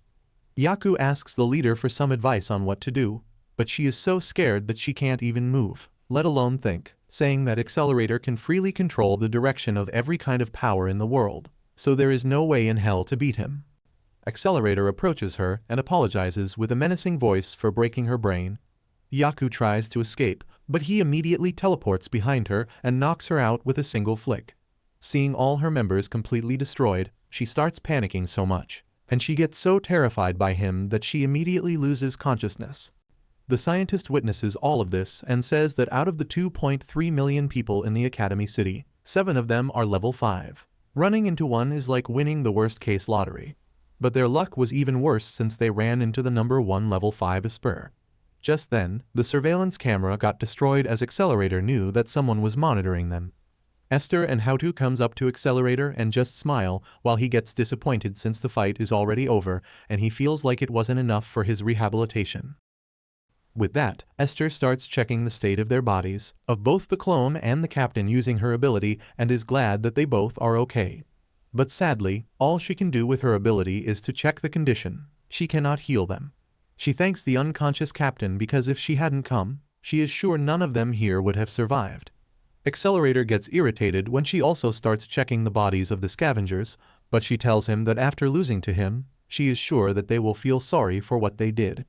Yaku asks the leader for some advice on what to do, but she is so scared that she can't even move, let alone think, saying that Accelerator can freely control the direction of every kind of power in the world, so there is no way in hell to beat him. Accelerator approaches her and apologizes with a menacing voice for breaking her brain. Yaku tries to escape, but he immediately teleports behind her and knocks her out with a single flick. Seeing all her members completely destroyed, she starts panicking so much, and she gets so terrified by him that she immediately loses consciousness. The scientist witnesses all of this and says that out of the 2.3 million people in the Academy City, 7 of them are level 5. Running into one is like winning the worst-case lottery. But their luck was even worse since they ran into the number 1 level 5 Esper. Just then, the surveillance camera got destroyed as Accelerator knew that someone was monitoring them. Esther and Hautu comes up to Accelerator and just smile while he gets disappointed since the fight is already over and he feels like it wasn't enough for his rehabilitation. With that, Esther starts checking the state of their bodies, of both the clone and the captain using her ability and is glad that they both are okay. But sadly, all she can do with her ability is to check the condition. She cannot heal them. She thanks the unconscious captain because if she hadn't come, she is sure none of them here would have survived. Accelerator gets irritated when she also starts checking the bodies of the scavengers, but she tells him that after losing to him, she is sure that they will feel sorry for what they did.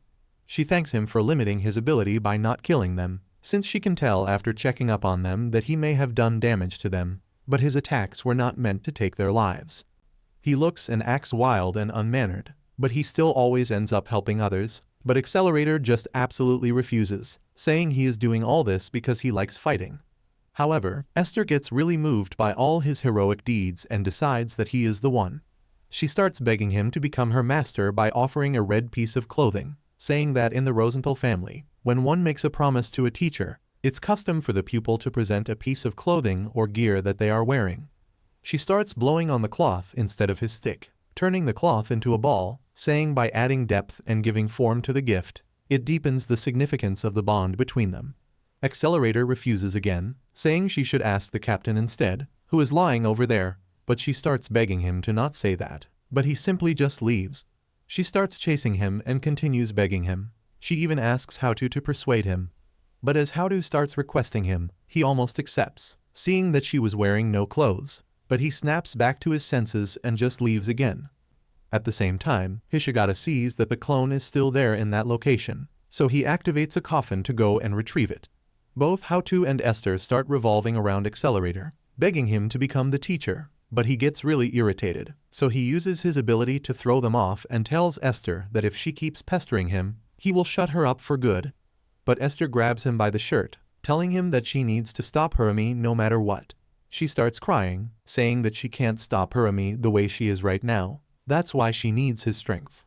She thanks him for limiting his ability by not killing them, since she can tell after checking up on them that he may have done damage to them, but his attacks were not meant to take their lives. He looks and acts wild and unmannered, but he still always ends up helping others, but Accelerator just absolutely refuses, saying he is doing all this because he likes fighting. However, Esther gets really moved by all his heroic deeds and decides that he is the one. She starts begging him to become her master by offering a red piece of clothing, saying that in the Rosenthal family, when one makes a promise to a teacher, it's custom for the pupil to present a piece of clothing or gear that they are wearing. She starts blowing on the cloth instead of his stick, turning the cloth into a ball, saying by adding depth and giving form to the gift, it deepens the significance of the bond between them. Accelerator refuses again, saying she should ask the captain instead, who is lying over there, but she starts begging him to not say that, but he simply just leaves. She starts chasing him and continues begging him. She even asks Hautu to persuade him. But as Hautu starts requesting him, he almost accepts, seeing that she was wearing no clothes, but he snaps back to his senses and just leaves again. At the same time, Hishigata sees that the clone is still there in that location, so he activates a coffin to go and retrieve it. Both Hautu and Esther start revolving around Accelerator, begging him to become the teacher, but he gets really irritated, so he uses his ability to throw them off and tells Esther that if she keeps pestering him, he will shut her up for good. But Esther grabs him by the shirt, telling him that she needs to stop Hirami no matter what. She starts crying, saying that she can't stop Hirami the way she is right now. That's why she needs his strength.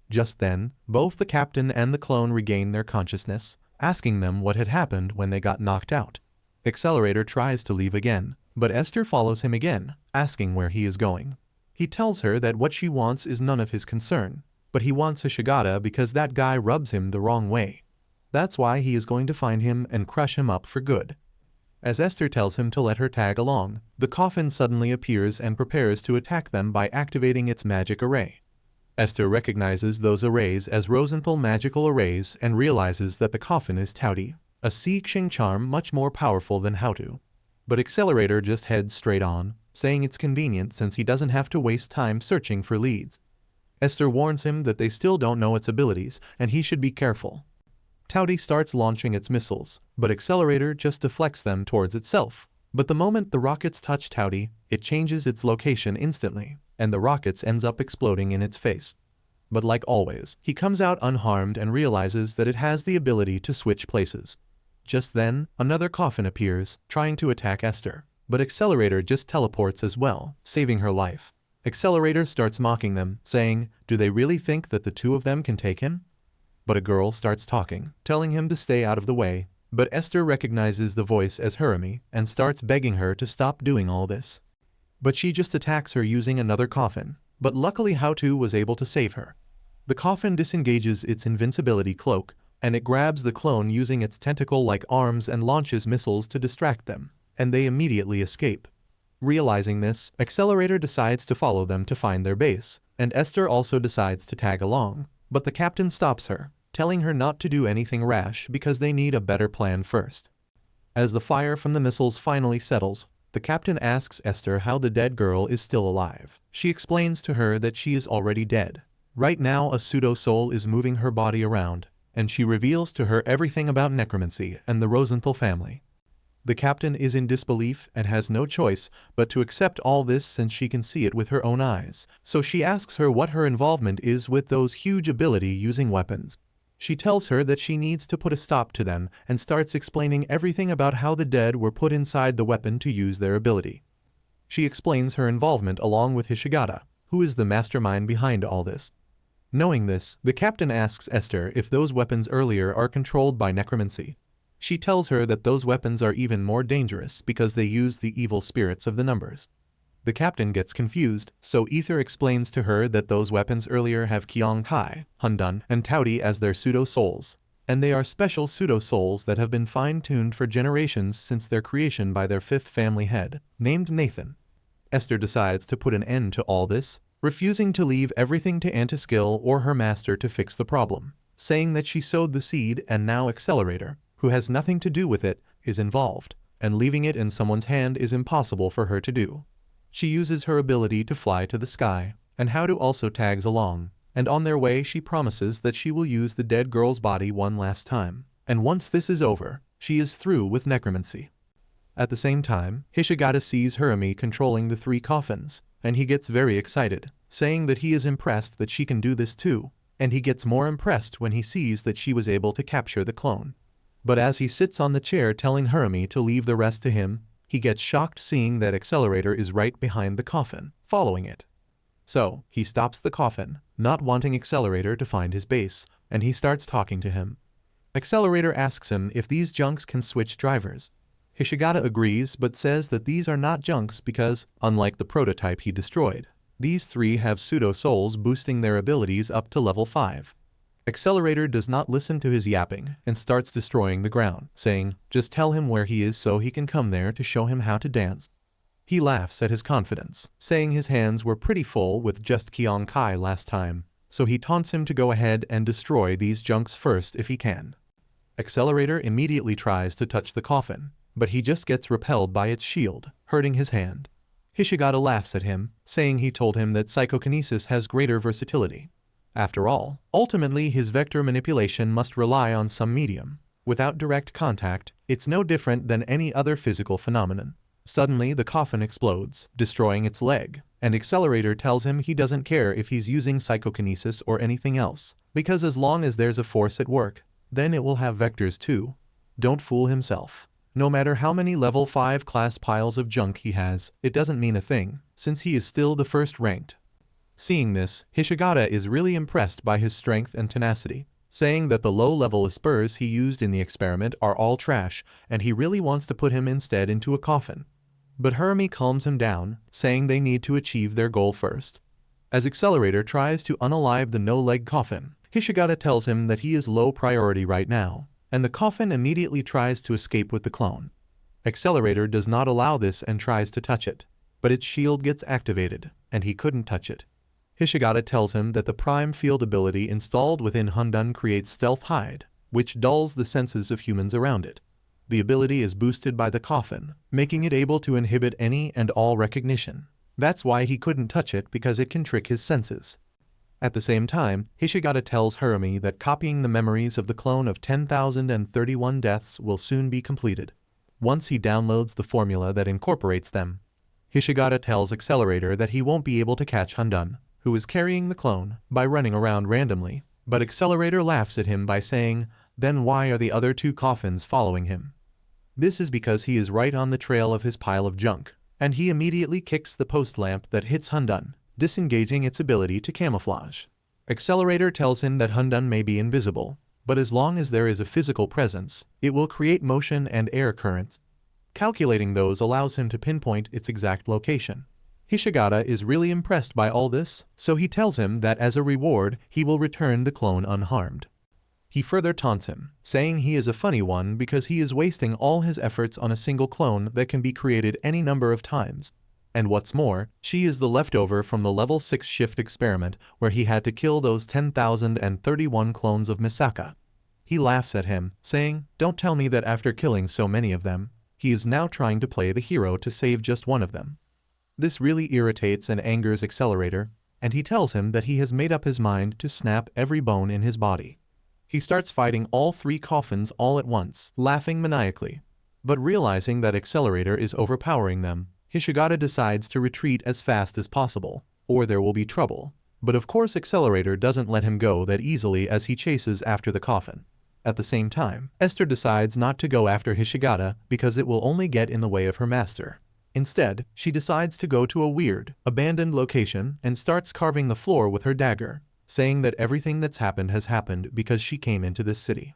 Just then, both the captain and the clone regain their consciousness, asking them what had happened when they got knocked out. Accelerator tries to leave again, but Esther follows him again, asking where he is going. He tells her that what she wants is none of his concern, but he wants Hishigata because that guy rubs him the wrong way. That's why he is going to find him and crush him up for good. As Esther tells him to let her tag along, the coffin suddenly appears and prepares to attack them by activating its magic array. Esther recognizes those arrays as Rosenthal magical arrays and realizes that the coffin is Taudi, a Xing charm much more powerful than Hautu. But Accelerator just heads straight on, saying it's convenient since he doesn't have to waste time searching for leads. Esther warns him that they still don't know its abilities and he should be careful. Taudi starts launching its missiles, but Accelerator just deflects them towards itself. But the moment the rockets touch Taudi, it changes its location instantly, and the rockets ends up exploding in its face. But like always, he comes out unharmed and realizes that it has the ability to switch places. Just then, another coffin appears, trying to attack Esther, but Accelerator just teleports as well, saving her life. Accelerator starts mocking them, saying, "Do they really think that the two of them can take him?" But a girl starts talking, telling him to stay out of the way, but Esther recognizes the voice as Hirami and starts begging her to stop doing all this. But she just attacks her using another coffin, but luckily Hautu was able to save her. The coffin disengages its invincibility cloak, and it grabs the clone using its tentacle-like arms and launches missiles to distract them, and they immediately escape. Realizing this, Accelerator decides to follow them to find their base, and Esther also decides to tag along, but the captain stops her, telling her not to do anything rash because they need a better plan first. As the fire from the missiles finally settles, the captain asks Esther how the dead girl is still alive. She explains to her that she is already dead. Right now a pseudo-soul is moving her body around, and she reveals to her everything about necromancy and the Rosenthal family. The captain is in disbelief and has no choice but to accept all this since she can see it with her own eyes, so she asks her what her involvement is with those huge ability-using weapons. She tells her that she needs to put a stop to them and starts explaining everything about how the dead were put inside the weapon to use their ability. She explains her involvement along with Hishigata, who is the mastermind behind all this. Knowing this, the captain asks Esther if those weapons earlier are controlled by necromancy. She tells her that those weapons are even more dangerous because they use the evil spirits of the numbers. The captain gets confused, so Ether explains to her that those weapons earlier have Qiong Kai, Hundun, and Taudi as their pseudo-souls, and they are special pseudo-souls that have been fine-tuned for generations since their creation by their fifth family head, named Nathan. Esther decides to put an end to all this, refusing to leave everything to Antiskill or her master to fix the problem, saying that she sowed the seed and now Accelerator, who has nothing to do with it, is involved, and leaving it in someone's hand is impossible for her to do. She uses her ability to fly to the sky, and Hautu also tags along, and on their way she promises that she will use the dead girl's body one last time, and once this is over, she is through with necromancy. At the same time, Hishigata sees Hirami controlling the three coffins, and he gets very excited, saying that he is impressed that she can do this too, and he gets more impressed when he sees that she was able to capture the clone. But as he sits on the chair telling Hirami to leave the rest to him, he gets shocked seeing that Accelerator is right behind the coffin, following it. So, he stops the coffin, not wanting Accelerator to find his base, and he starts talking to him. Accelerator asks him if these junks can switch drivers. Hishigata agrees but says that these are not junks because, unlike the prototype he destroyed, these three have pseudo-souls boosting their abilities up to level 5. Accelerator does not listen to his yapping and starts destroying the ground, saying, "Just tell him where he is so he can come there to show him how to dance." He laughs at his confidence, saying his hands were pretty full with just Qiong Kai last time, so he taunts him to go ahead and destroy these junks first if he can. Accelerator immediately tries to touch the coffin, but he just gets repelled by its shield, hurting his hand. Hishigata laughs at him, saying he told him that psychokinesis has greater versatility. After all, ultimately his vector manipulation must rely on some medium. Without direct contact, it's no different than any other physical phenomenon. Suddenly the coffin explodes, destroying its leg, and Accelerator tells him he doesn't care if he's using psychokinesis or anything else, because as long as there's a force at work, then it will have vectors too. Don't fool himself. No matter how many level 5 class piles of junk he has, it doesn't mean a thing, since he is still the first ranked. Seeing this, Hishigata is really impressed by his strength and tenacity, saying that the low-level spurs he used in the experiment are all trash and he really wants to put him instead into a coffin. But Hirami calms him down, saying they need to achieve their goal first. As Accelerator tries to unalive the no-leg coffin, Hishigata tells him that he is low priority right now, and the coffin immediately tries to escape with the clone. Accelerator does not allow this and tries to touch it, but its shield gets activated, and he couldn't touch it. Hishigata tells him that the Prime Field ability installed within Hundun creates Stealth Hide, which dulls the senses of humans around it. The ability is boosted by the coffin, making it able to inhibit any and all recognition. That's why he couldn't touch it, because it can trick his senses. At the same time, Hishigata tells Harumi that copying the memories of the clone of 10,031 deaths will soon be completed, once he downloads the formula that incorporates them. Hishigata tells Accelerator that he won't be able to catch Hundun, who is carrying the clone, by running around randomly, but Accelerator laughs at him by saying, "Then why are the other two coffins following him?" This is because he is right on the trail of his pile of junk, and he immediately kicks the post lamp that hits Hundun, disengaging its ability to camouflage. Accelerator tells him that Hundun may be invisible, but as long as there is a physical presence, it will create motion and air currents. Calculating those allows him to pinpoint its exact location. Hishigata is really impressed by all this, so he tells him that as a reward, he will return the clone unharmed. He further taunts him, saying he is a funny one because he is wasting all his efforts on a single clone that can be created any number of times. And what's more, she is the leftover from the level 6 shift experiment where he had to kill those 10,031 clones of Misaka. He laughs at him, saying, "Don't tell me that after killing so many of them, he is now trying to play the hero to save just one of them." This really irritates and angers Accelerator, and he tells him that he has made up his mind to snap every bone in his body. He starts fighting all three coffins all at once, laughing maniacally. But realizing that Accelerator is overpowering them, Hishigata decides to retreat as fast as possible, or there will be trouble. But of course Accelerator doesn't let him go that easily as he chases after the coffin. At the same time, Esther decides not to go after Hishigata because it will only get in the way of her master. Instead, she decides to go to a weird, abandoned location and starts carving the floor with her dagger, saying that everything that's happened has happened because she came into this city.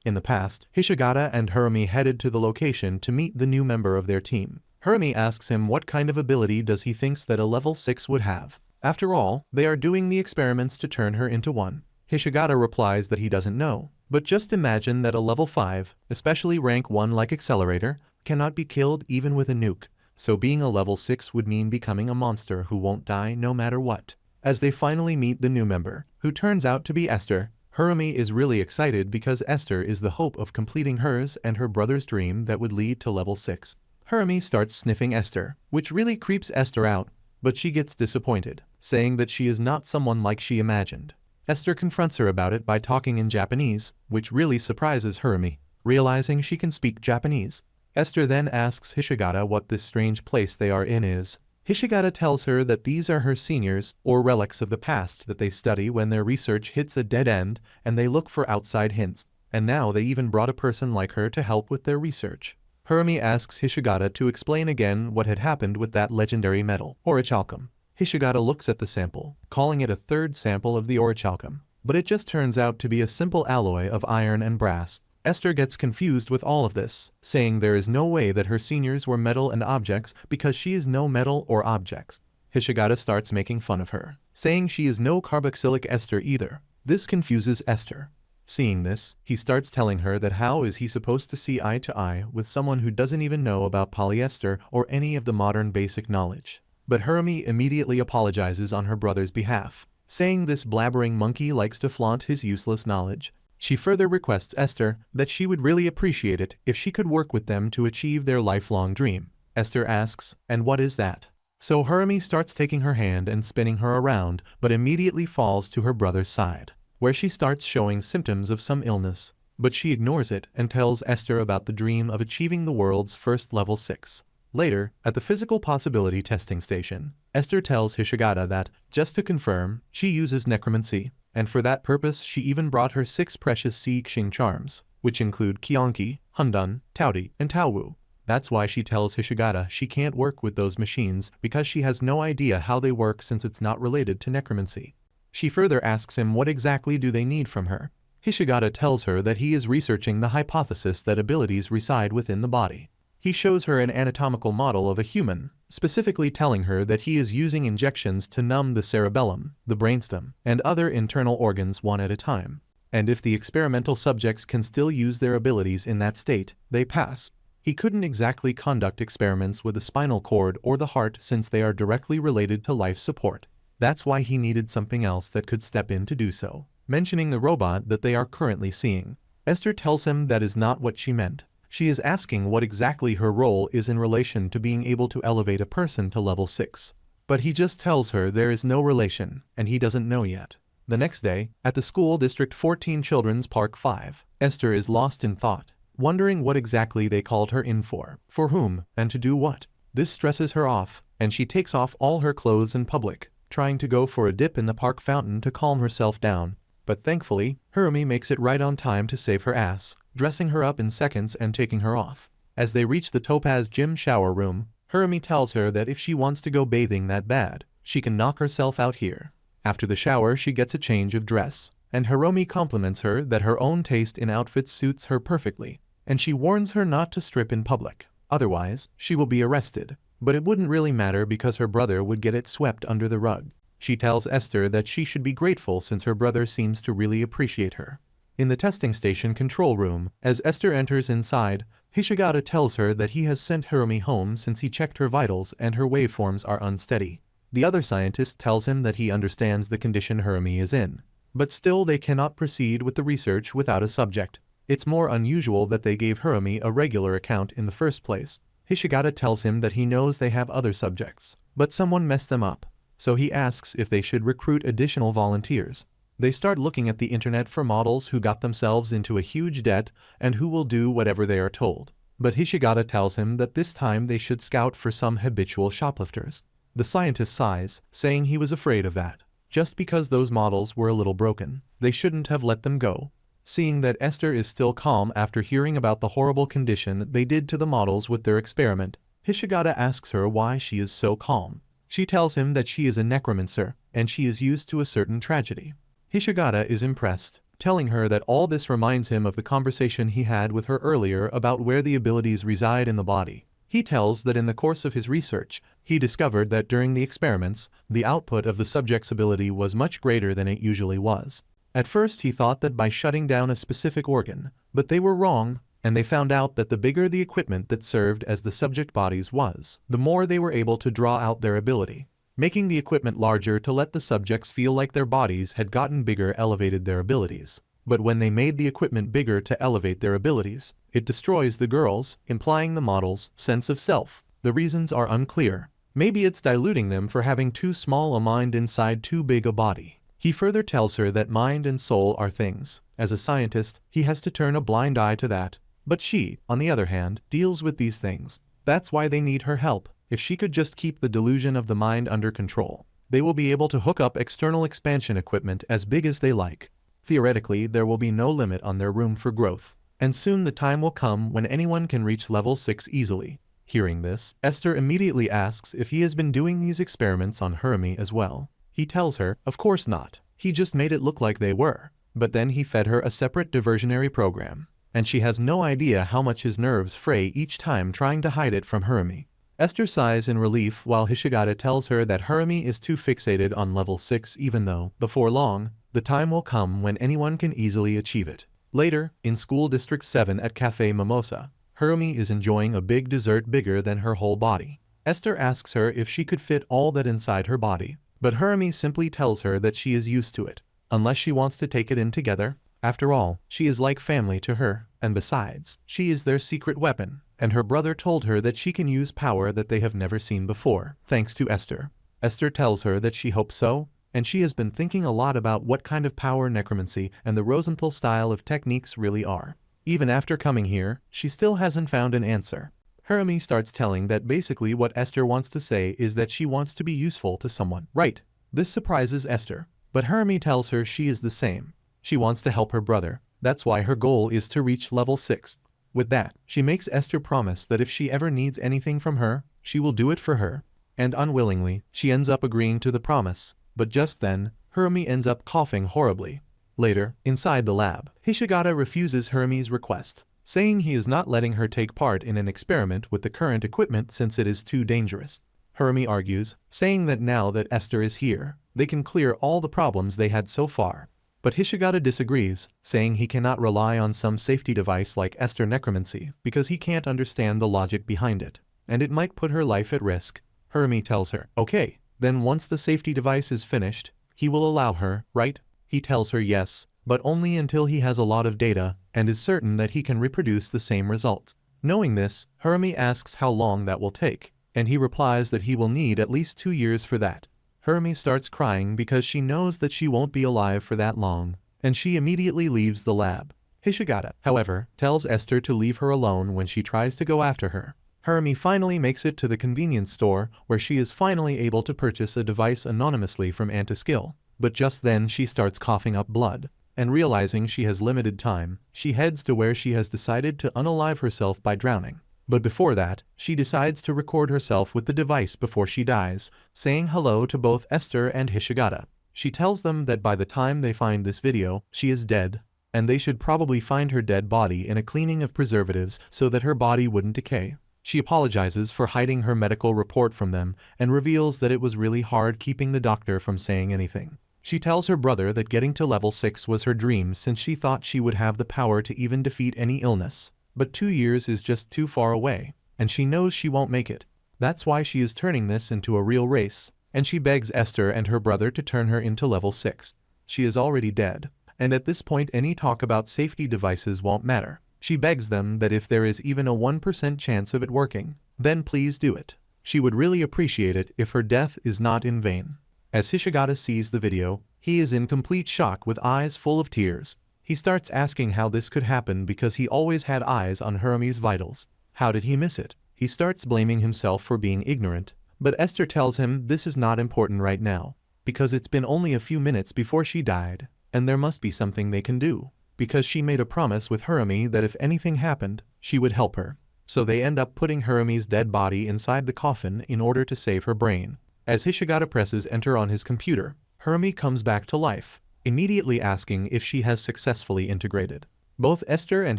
In the past, Hishigata and Harumi headed to the location to meet the new member of their team. Harumi asks him what kind of ability does he thinks that a level 6 would have. After all, they are doing the experiments to turn her into one. Hishigata replies that he doesn't know, but just imagine that a level 5, especially rank 1 like Accelerator, cannot be killed even with a nuke, so being a level 6 would mean becoming a monster who won't die no matter what. As they finally meet the new member, who turns out to be Esther, Harumi is really excited because Esther is the hope of completing hers and her brother's dream that would lead to level 6. Harumi starts sniffing Esther, which really creeps Esther out, but she gets disappointed, saying that she is not someone like she imagined. Esther confronts her about it by talking in Japanese, which really surprises Harumi, realizing she can speak Japanese. Esther then asks Hishigata what this strange place they are in is. Hishigata tells her that these are her seniors, or relics of the past that they study when their research hits a dead end and they look for outside hints, and now they even brought a person like her to help with their research. Harumi asks Hishigata to explain again what had happened with that legendary metal, orichalcum. Hishigata looks at the sample, calling it a third sample of the orichalcum, but it just turns out to be a simple alloy of iron and brass. Esther gets confused with all of this, saying there is no way that her seniors were metal and objects because she is no metal or objects. Hishigata starts making fun of her, saying she is no carboxylic ester either. This confuses Esther. Seeing this, he starts telling her that how is he supposed to see eye to eye with someone who doesn't even know about polyester or any of the modern basic knowledge. But Harumi immediately apologizes on her brother's behalf, saying this blabbering monkey likes to flaunt his useless knowledge. She further requests Esther that she would really appreciate it if she could work with them to achieve their lifelong dream. Esther asks, "And what is that?" So Harumi starts taking her hand and spinning her around, but immediately falls to her brother's side, where she starts showing symptoms of some illness. But she ignores it and tells Esther about the dream of achieving the world's first level 6. Later, at the physical possibility testing station, Esther tells Hishigata that, just to confirm, she uses necromancy, and for that purpose she even brought her 6 precious Xing charms, which include Kionki, Hundun, Taudi, and Taowu. That's why she tells Hishigata she can't work with those machines because she has no idea how they work since it's not related to necromancy. She further asks him what exactly do they need from her. Hishigata tells her that he is researching the hypothesis that abilities reside within the body. He shows her an anatomical model of a human, specifically telling her that he is using injections to numb the cerebellum, the brainstem, and other internal organs one at a time. And if the experimental subjects can still use their abilities in that state, they pass. He couldn't exactly conduct experiments with the spinal cord or the heart since they are directly related to life support. That's why he needed something else that could step in to do so, mentioning the robot that they are currently seeing. Esther tells him that is not what she meant. She is asking what exactly her role is in relation to being able to elevate a person to level 6. But he just tells her there is no relation, and he doesn't know yet. The next day, at the school District 14 Children's Park 5, Esther is lost in thought, wondering what exactly they called her in for whom, and to do what. This stresses her off, and she takes off all her clothes in public, trying to go for a dip in the park fountain to calm herself down. But thankfully, Hiromi makes it right on time to save her ass, dressing her up in seconds and taking her off. As they reach the Topaz Gym shower room, Hiromi tells her that if she wants to go bathing that bad, she can knock herself out here. After the shower, she gets a change of dress, and Hiromi compliments her that her own taste in outfits suits her perfectly, and she warns her not to strip in public. Otherwise, she will be arrested. But it wouldn't really matter because her brother would get it swept under the rug. She tells Esther that she should be grateful since her brother seems to really appreciate her. In the testing station control room, as Esther enters inside, Hishigata tells her that he has sent Hiromi home since he checked her vitals and her waveforms are unsteady. The other scientist tells him that he understands the condition Hiromi is in, but still they cannot proceed with the research without a subject. It's more unusual that they gave Hiromi a regular account in the first place. Hishigata tells him that he knows they have other subjects, but someone messed them up, so he asks if they should recruit additional volunteers. They start looking at the internet for models who got themselves into a huge debt and who will do whatever they are told. But Hishigata tells him that this time they should scout for some habitual shoplifters. The scientist sighs, saying he was afraid of that. Just because those models were a little broken, they shouldn't have let them go. Seeing that Esther is still calm after hearing about the horrible condition they did to the models with their experiment, Hishigata asks her why she is so calm. She tells him that she is a necromancer, and she is used to a certain tragedy. Hishigata is impressed, telling her that all this reminds him of the conversation he had with her earlier about where the abilities reside in the body. He tells that in the course of his research, he discovered that during the experiments, the output of the subject's ability was much greater than it usually was. At first he thought that by shutting down a specific organ, but they were wrong, and they found out that the bigger the equipment that served as the subject bodies was, the more they were able to draw out their ability. Making the equipment larger to let the subjects feel like their bodies had gotten bigger elevated their abilities. But when they made the equipment bigger to elevate their abilities, it destroys the girls, implying the model's sense of self. The reasons are unclear. Maybe it's diluting them for having too small a mind inside too big a body. He further tells her that mind and soul are things. As a scientist, he has to turn a blind eye to that. But she, on the other hand, deals with these things. That's why they need her help. If she could just keep the delusion of the mind under control, they will be able to hook up external expansion equipment as big as they like. Theoretically, there will be no limit on their room for growth. And soon the time will come when anyone can reach level 6 easily. Hearing this, Esther immediately asks if he has been doing these experiments on Hiromi as well. He tells her, of course not. He just made it look like they were. But then he fed her a separate diversionary program. And she has no idea how much his nerves fray each time trying to hide it from Hiromi. Esther sighs in relief while Hishigata tells her that Hiromi is too fixated on level 6 even though, before long, the time will come when anyone can easily achieve it. Later, in School District 7 at Cafe Mimosa, Hiromi is enjoying a big dessert bigger than her whole body. Esther asks her if she could fit all that inside her body. But Hiromi simply tells her that she is used to it, unless she wants to take it in together. After all, she is like family to her, and besides, she is their secret weapon, and her brother told her that she can use power that they have never seen before, thanks to Esther. Esther tells her that she hopes so, and she has been thinking a lot about what kind of power necromancy and the Rosenthal style of techniques really are. Even after coming here, she still hasn't found an answer. Hiromi starts telling that basically what Esther wants to say is that she wants to be useful to someone. Right. This surprises Esther, but Hiromi tells her she is the same. She wants to help her brother. That's why her goal is to reach level 6. With that, she makes Esther promise that if she ever needs anything from her, she will do it for her. And unwillingly, she ends up agreeing to the promise. But just then, Hiromi ends up coughing horribly. Later, inside the lab, Hishigata refuses Hiromi's request, saying he is not letting her take part in an experiment with the current equipment since it is too dangerous. Hiromi argues, saying that now that Esther is here, they can clear all the problems they had so far. But Hishigata disagrees, saying he cannot rely on some safety device like Esther necromancy because he can't understand the logic behind it, and it might put her life at risk. Hiromi tells her, okay, Then once the safety device is finished, he will allow her, right? He tells her yes, but only until he has a lot of data and is certain that he can reproduce the same results. Knowing this, Harumi asks how long that will take, and he replies that he will need at least 2 years for that. Harumi starts crying because she knows that she won't be alive for that long, and she immediately leaves the lab. Hishigata, however, tells Esther to leave her alone when she tries to go after her. Harumi finally makes it to the convenience store where she is finally able to purchase a device anonymously from Antiskill. But just then she starts coughing up blood, and realizing she has limited time, she heads to where she has decided to unalive herself by drowning. But before that, she decides to record herself with the device before she dies, saying hello to both Esther and Hishigata. She tells them that by the time they find this video, she is dead, and they should probably find her dead body in a cleaning of preservatives so that her body wouldn't decay. She apologizes for hiding her medical report from them and reveals that it was really hard keeping the doctor from saying anything. She tells her brother that getting to level 6 was her dream since she thought she would have the power to even defeat any illness. But 2 years is just too far away, and she knows she won't make it. That's why she is turning this into a real race, and she begs Esther and her brother to turn her into level 6. She is already dead, and at this point any talk about safety devices won't matter. She begs them that if there is even a 1% chance of it working, then please do it. She would really appreciate it if her death is not in vain. As Hishigata sees the video, he is in complete shock with eyes full of tears. He starts asking how this could happen because he always had eyes on Harumi's vitals. How did he miss it? He starts blaming himself for being ignorant, but Esther tells him this is not important right now, because it's been only a few minutes before she died, and there must be something they can do, because she made a promise with Harumi that if anything happened, she would help her. So they end up putting Harumi's dead body inside the coffin in order to save her brain. As Hishigata presses enter on his computer, Harumi comes back to life, immediately asking if she has successfully integrated. Both Esther and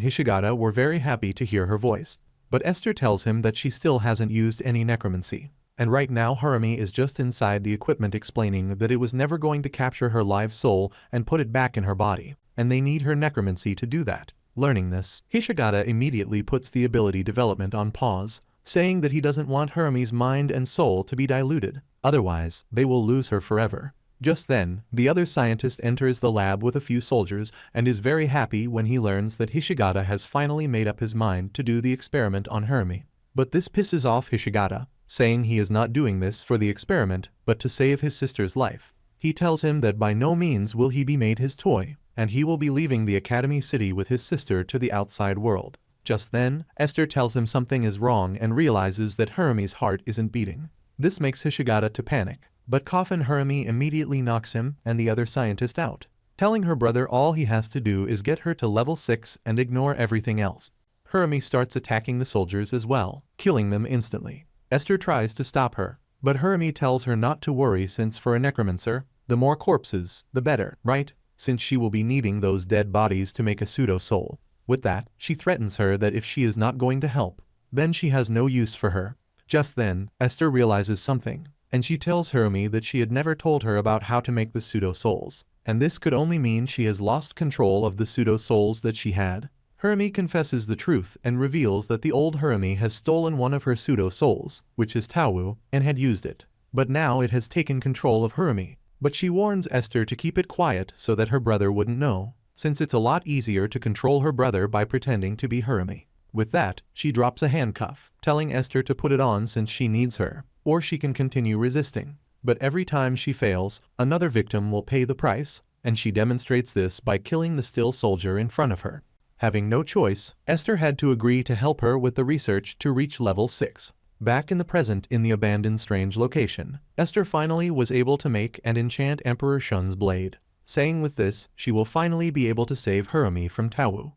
Hishigata were very happy to hear her voice, but Esther tells him that she still hasn't used any necromancy. And right now Harumi is just inside the equipment explaining that it was never going to capture her live soul and put it back in her body, and they need her necromancy to do that. Learning this, Hishigata immediately puts the ability development on pause, saying that he doesn't want Harumi's mind and soul to be diluted, otherwise they will lose her forever. Just then, the other scientist enters the lab with a few soldiers and is very happy when he learns that Hishigata has finally made up his mind to do the experiment on Harumi. But this pisses off Hishigata, saying he is not doing this for the experiment but to save his sister's life. He tells him that by no means will he be made his toy, and he will be leaving the Academy City with his sister to the outside world. Just then, Esther tells him something is wrong and realizes that Harumi's heart isn't beating. This makes Hishigata to panic, but Coffin Harumi immediately knocks him and the other scientist out, telling her brother all he has to do is get her to level 6 and ignore everything else. Harumi starts attacking the soldiers as well, killing them instantly. Esther tries to stop her, but Harumi tells her not to worry since for a necromancer, the more corpses, the better, right? Since she will be needing those dead bodies to make a pseudo-soul. With that, she threatens her that if she is not going to help, then she has no use for her. Just then, Esther realizes something, and she tells Harumi that she had never told her about how to make the pseudo-souls, and this could only mean she has lost control of the pseudo-souls that she had. Harumi confesses the truth and reveals that the old Harumi has stolen one of her pseudo-souls, which is Tawu, and had used it. But now it has taken control of Harumi. But she warns Esther to keep it quiet so that her brother wouldn't know, since it's a lot easier to control her brother by pretending to be Harumi. With that, she drops a handcuff, telling Esther to put it on since she needs her, or she can continue resisting. But every time she fails, another victim will pay the price, and she demonstrates this by killing the still soldier in front of her. Having no choice, Esther had to agree to help her with the research to reach level 6. Back in the present in the abandoned strange location, Esther finally was able to make and enchant Emperor Shun's blade, saying with this she will finally be able to save Harumi from Tawu.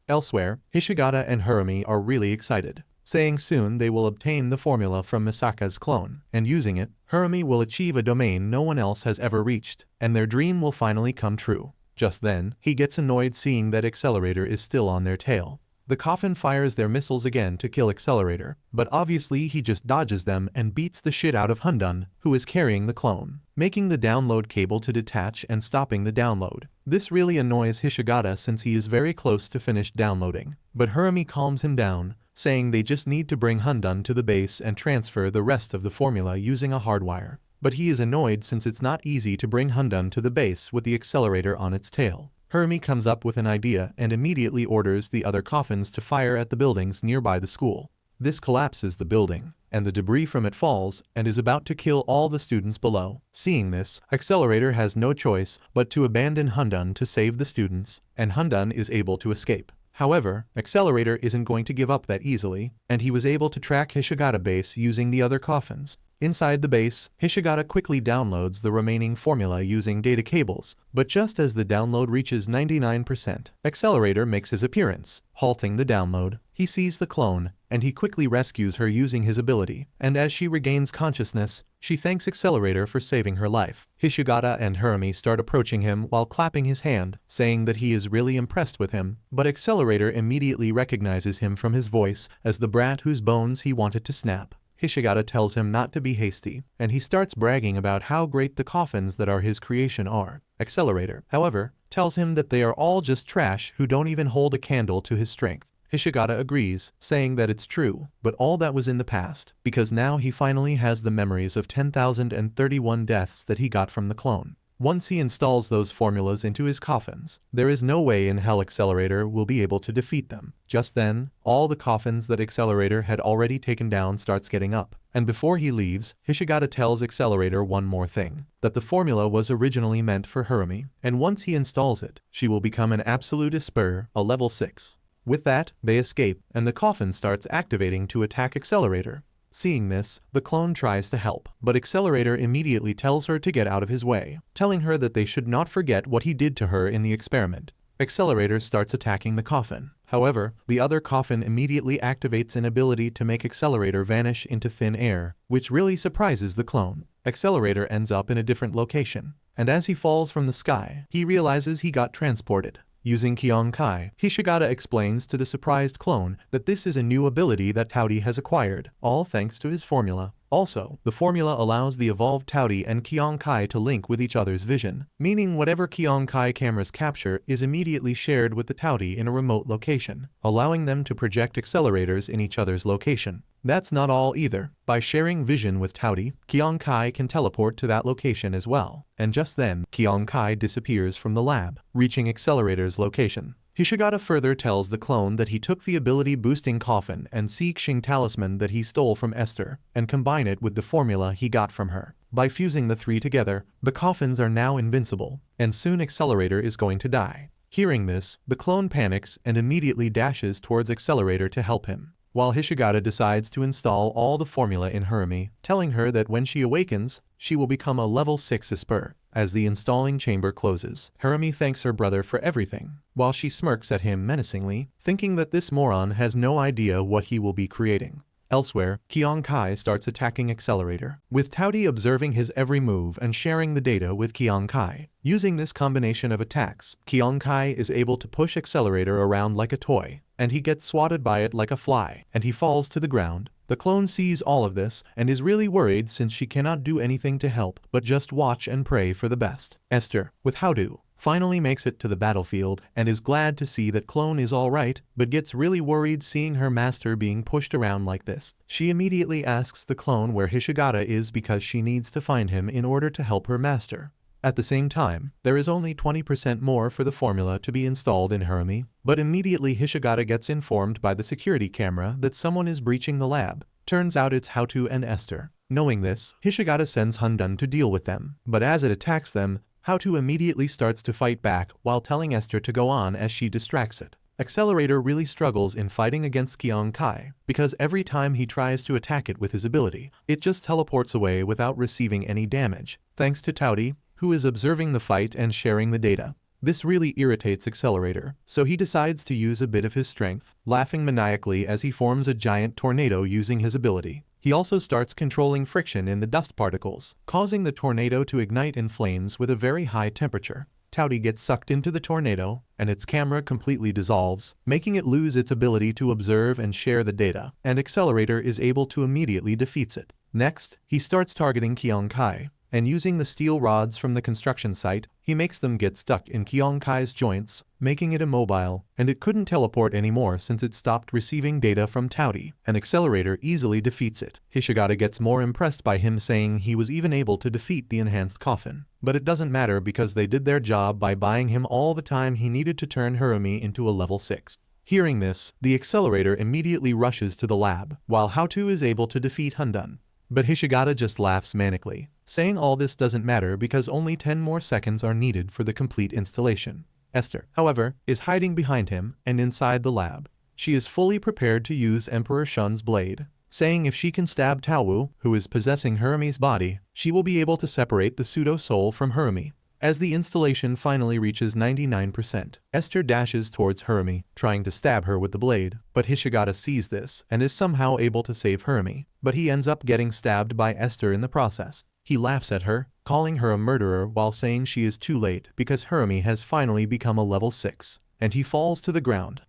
Elsewhere, Hishigata and Harumi are really excited, saying soon they will obtain the formula from Misaka's clone, and using it, Harumi will achieve a domain no one else has ever reached, and their dream will finally come true. Just then, he gets annoyed seeing that Accelerator is still on their tail. The Coffin fires their missiles again to kill Accelerator, but obviously he just dodges them and beats the shit out of Hundun, who is carrying the clone, making the download cable to detach and stopping the download. This really annoys Hishigata since he is very close to finished downloading, but Harumi calms him down, saying they just need to bring Hundun to the base and transfer the rest of the formula using a hardwire. but he is annoyed since it's not easy to bring Hundun to the base with the accelerator on its tail. Hermie comes up with an idea and immediately orders the other coffins to fire at the buildings nearby the school. This collapses the building, and the debris from it falls and is about to kill all the students below. Seeing this, Accelerator has no choice but to abandon Hundun to save the students, and Hundun is able to escape. However, Accelerator isn't going to give up that easily, and he was able to track Hishigata base using the other coffins. Inside the base, Hishigata quickly downloads the remaining formula using data cables, but just as the download reaches 99%, Accelerator makes his appearance. Halting the download, he sees the clone, and he quickly rescues her using his ability, and as she regains consciousness, she thanks Accelerator for saving her life. Hishigata and Hermie start approaching him while clapping his hand, saying that he is really impressed with him, but Accelerator immediately recognizes him from his voice as the brat whose bones he wanted to snap. Hishigata tells him not to be hasty, and he starts bragging about how great the coffins that are his creation are. Accelerator, however, tells him that they are all just trash who don't even hold a candle to his strength. Hishigata agrees, saying that it's true, but all that was in the past, because now he finally has the memories of 10,031 deaths that he got from the clone. Once he installs those formulas into his coffins, there is no way in hell Accelerator will be able to defeat them. Just then, all the coffins that Accelerator had already taken down starts getting up. And before he leaves, Hishigata tells Accelerator one more thing, that the formula was originally meant for Hermie, and once he installs it, she will become an absolute Esper, a level 6. With that, they escape, and the coffin starts activating to attack Accelerator. Seeing this, the clone tries to help, but Accelerator immediately tells her to get out of his way, telling her that they should not forget what he did to her in the experiment. Accelerator starts attacking the coffin. However, the other coffin immediately activates an ability to make Accelerator vanish into thin air, which really surprises the clone. Accelerator ends up in a different location, and as he falls from the sky, he realizes he got transported. Using Kyonkai, Hishigata explains to the surprised clone that this is a new ability that Taudi has acquired, all thanks to his formula. Also, the formula allows the evolved Taudi and Kyonkai to link with each other's vision, meaning whatever Kyonkai cameras capture is immediately shared with the Taudi in a remote location, allowing them to project accelerators in each other's location. That's not all either. By sharing vision with Taudi, Kyonkai can teleport to that location as well, and just then, Kyonkai disappears from the lab, reaching Accelerator's location. Hishigata further tells the clone that he took the ability-boosting coffin and Xing talisman that he stole from Esther, and combine it with the formula he got from her. By fusing the three together, the coffins are now invincible, and soon Accelerator is going to die. Hearing this, the clone panics and immediately dashes towards Accelerator to help him, while Hishigata decides to install all the formula in Hermie, telling her that when she awakens, she will become a level 6 Esper. As the installing chamber closes, Hermie thanks her brother for everything, while she smirks at him menacingly, thinking that this moron has no idea what he will be creating. Elsewhere, Kyonkai starts attacking Accelerator, with Taudi observing his every move and sharing the data with Kyonkai. Using this combination of attacks, Kyonkai is able to push Accelerator around like a toy, and he gets swatted by it like a fly, and he falls to the ground. The clone sees all of this and is really worried since she cannot do anything to help but just watch and pray for the best. Esther, with Howdu, finally makes it to the battlefield and is glad to see that clone is alright, but gets really worried seeing her master being pushed around like this. She immediately asks the clone where Hishigata is because she needs to find him in order to help her master. At the same time, there is only 20% more for the formula to be installed in Hermie, but immediately Hishigata gets informed by the security camera that someone is breaching the lab. Turns out it's Howdu and Esther. Knowing this, Hishigata sends Hundun to deal with them, but as it attacks them, Howdu immediately starts to fight back while telling Esther to go on as she distracts it. Accelerator really struggles in fighting against Kyonkai, because every time he tries to attack it with his ability, it just teleports away without receiving any damage, thanks to Taudi, who is observing the fight and sharing the data. This really irritates Accelerator, so he decides to use a bit of his strength, laughing maniacally as he forms a giant tornado using his ability. He also starts controlling friction in the dust particles, causing the tornado to ignite in flames with a very high temperature. Taudi gets sucked into the tornado, and its camera completely dissolves, making it lose its ability to observe and share the data, and Accelerator is able to immediately defeat it. Next, he starts targeting Kyonkai, and using the steel rods from the construction site, he makes them get stuck in Kyonkai's joints, making it immobile, and it couldn't teleport anymore since it stopped receiving data from Taudi. An accelerator easily defeats it. Hishigata gets more impressed by him, saying he was even able to defeat the enhanced coffin. But it doesn't matter because they did their job by buying him all the time he needed to turn Hirumi into a level 6. Hearing this, the accelerator immediately rushes to the lab, while Haotu is able to defeat Hundun. But Hishigata just laughs manically, saying all this doesn't matter because only 10 more seconds are needed for the complete installation. Esther, however, is hiding behind him and inside the lab. She is fully prepared to use Emperor Shun's blade, saying if she can stab Taowu, who is possessing Hirumi's body, she will be able to separate the pseudo-soul from Hirumi. As the installation finally reaches 99%, Esther dashes towards Hirumi, trying to stab her with the blade, but Hishigata sees this and is somehow able to save Hirumi, but he ends up getting stabbed by Esther in the process. He laughs at her, calling her a murderer while saying she is too late because Hirumi has finally become a level 6, and he falls to the ground.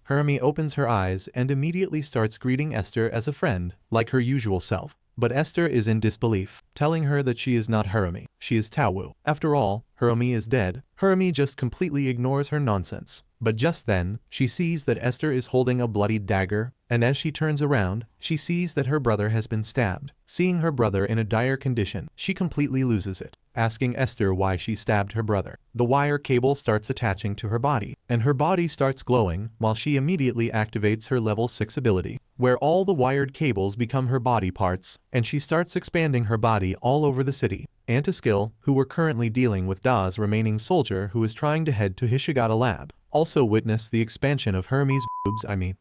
Hirumi opens her eyes and immediately starts greeting Esther as a friend, like her usual self. But Esther is in disbelief, telling her that she is not Hirumi, she is Taowu. After all, Hirumi is dead. Hirumi just completely ignores her nonsense. But just then, she sees that Esther is holding a bloodied dagger, and as she turns around, she sees that her brother has been stabbed. Seeing her brother in a dire condition, she completely loses it, asking Esther why she stabbed her brother. The wire cable starts attaching to her body, and her body starts glowing while she immediately activates her level 6 ability, where all the wired cables become her body parts, and she starts expanding her body all over the city. Antiskill, who were currently dealing with Da's remaining soldier who is trying to head to Hishigata lab, also witness the expansion of Hirumi's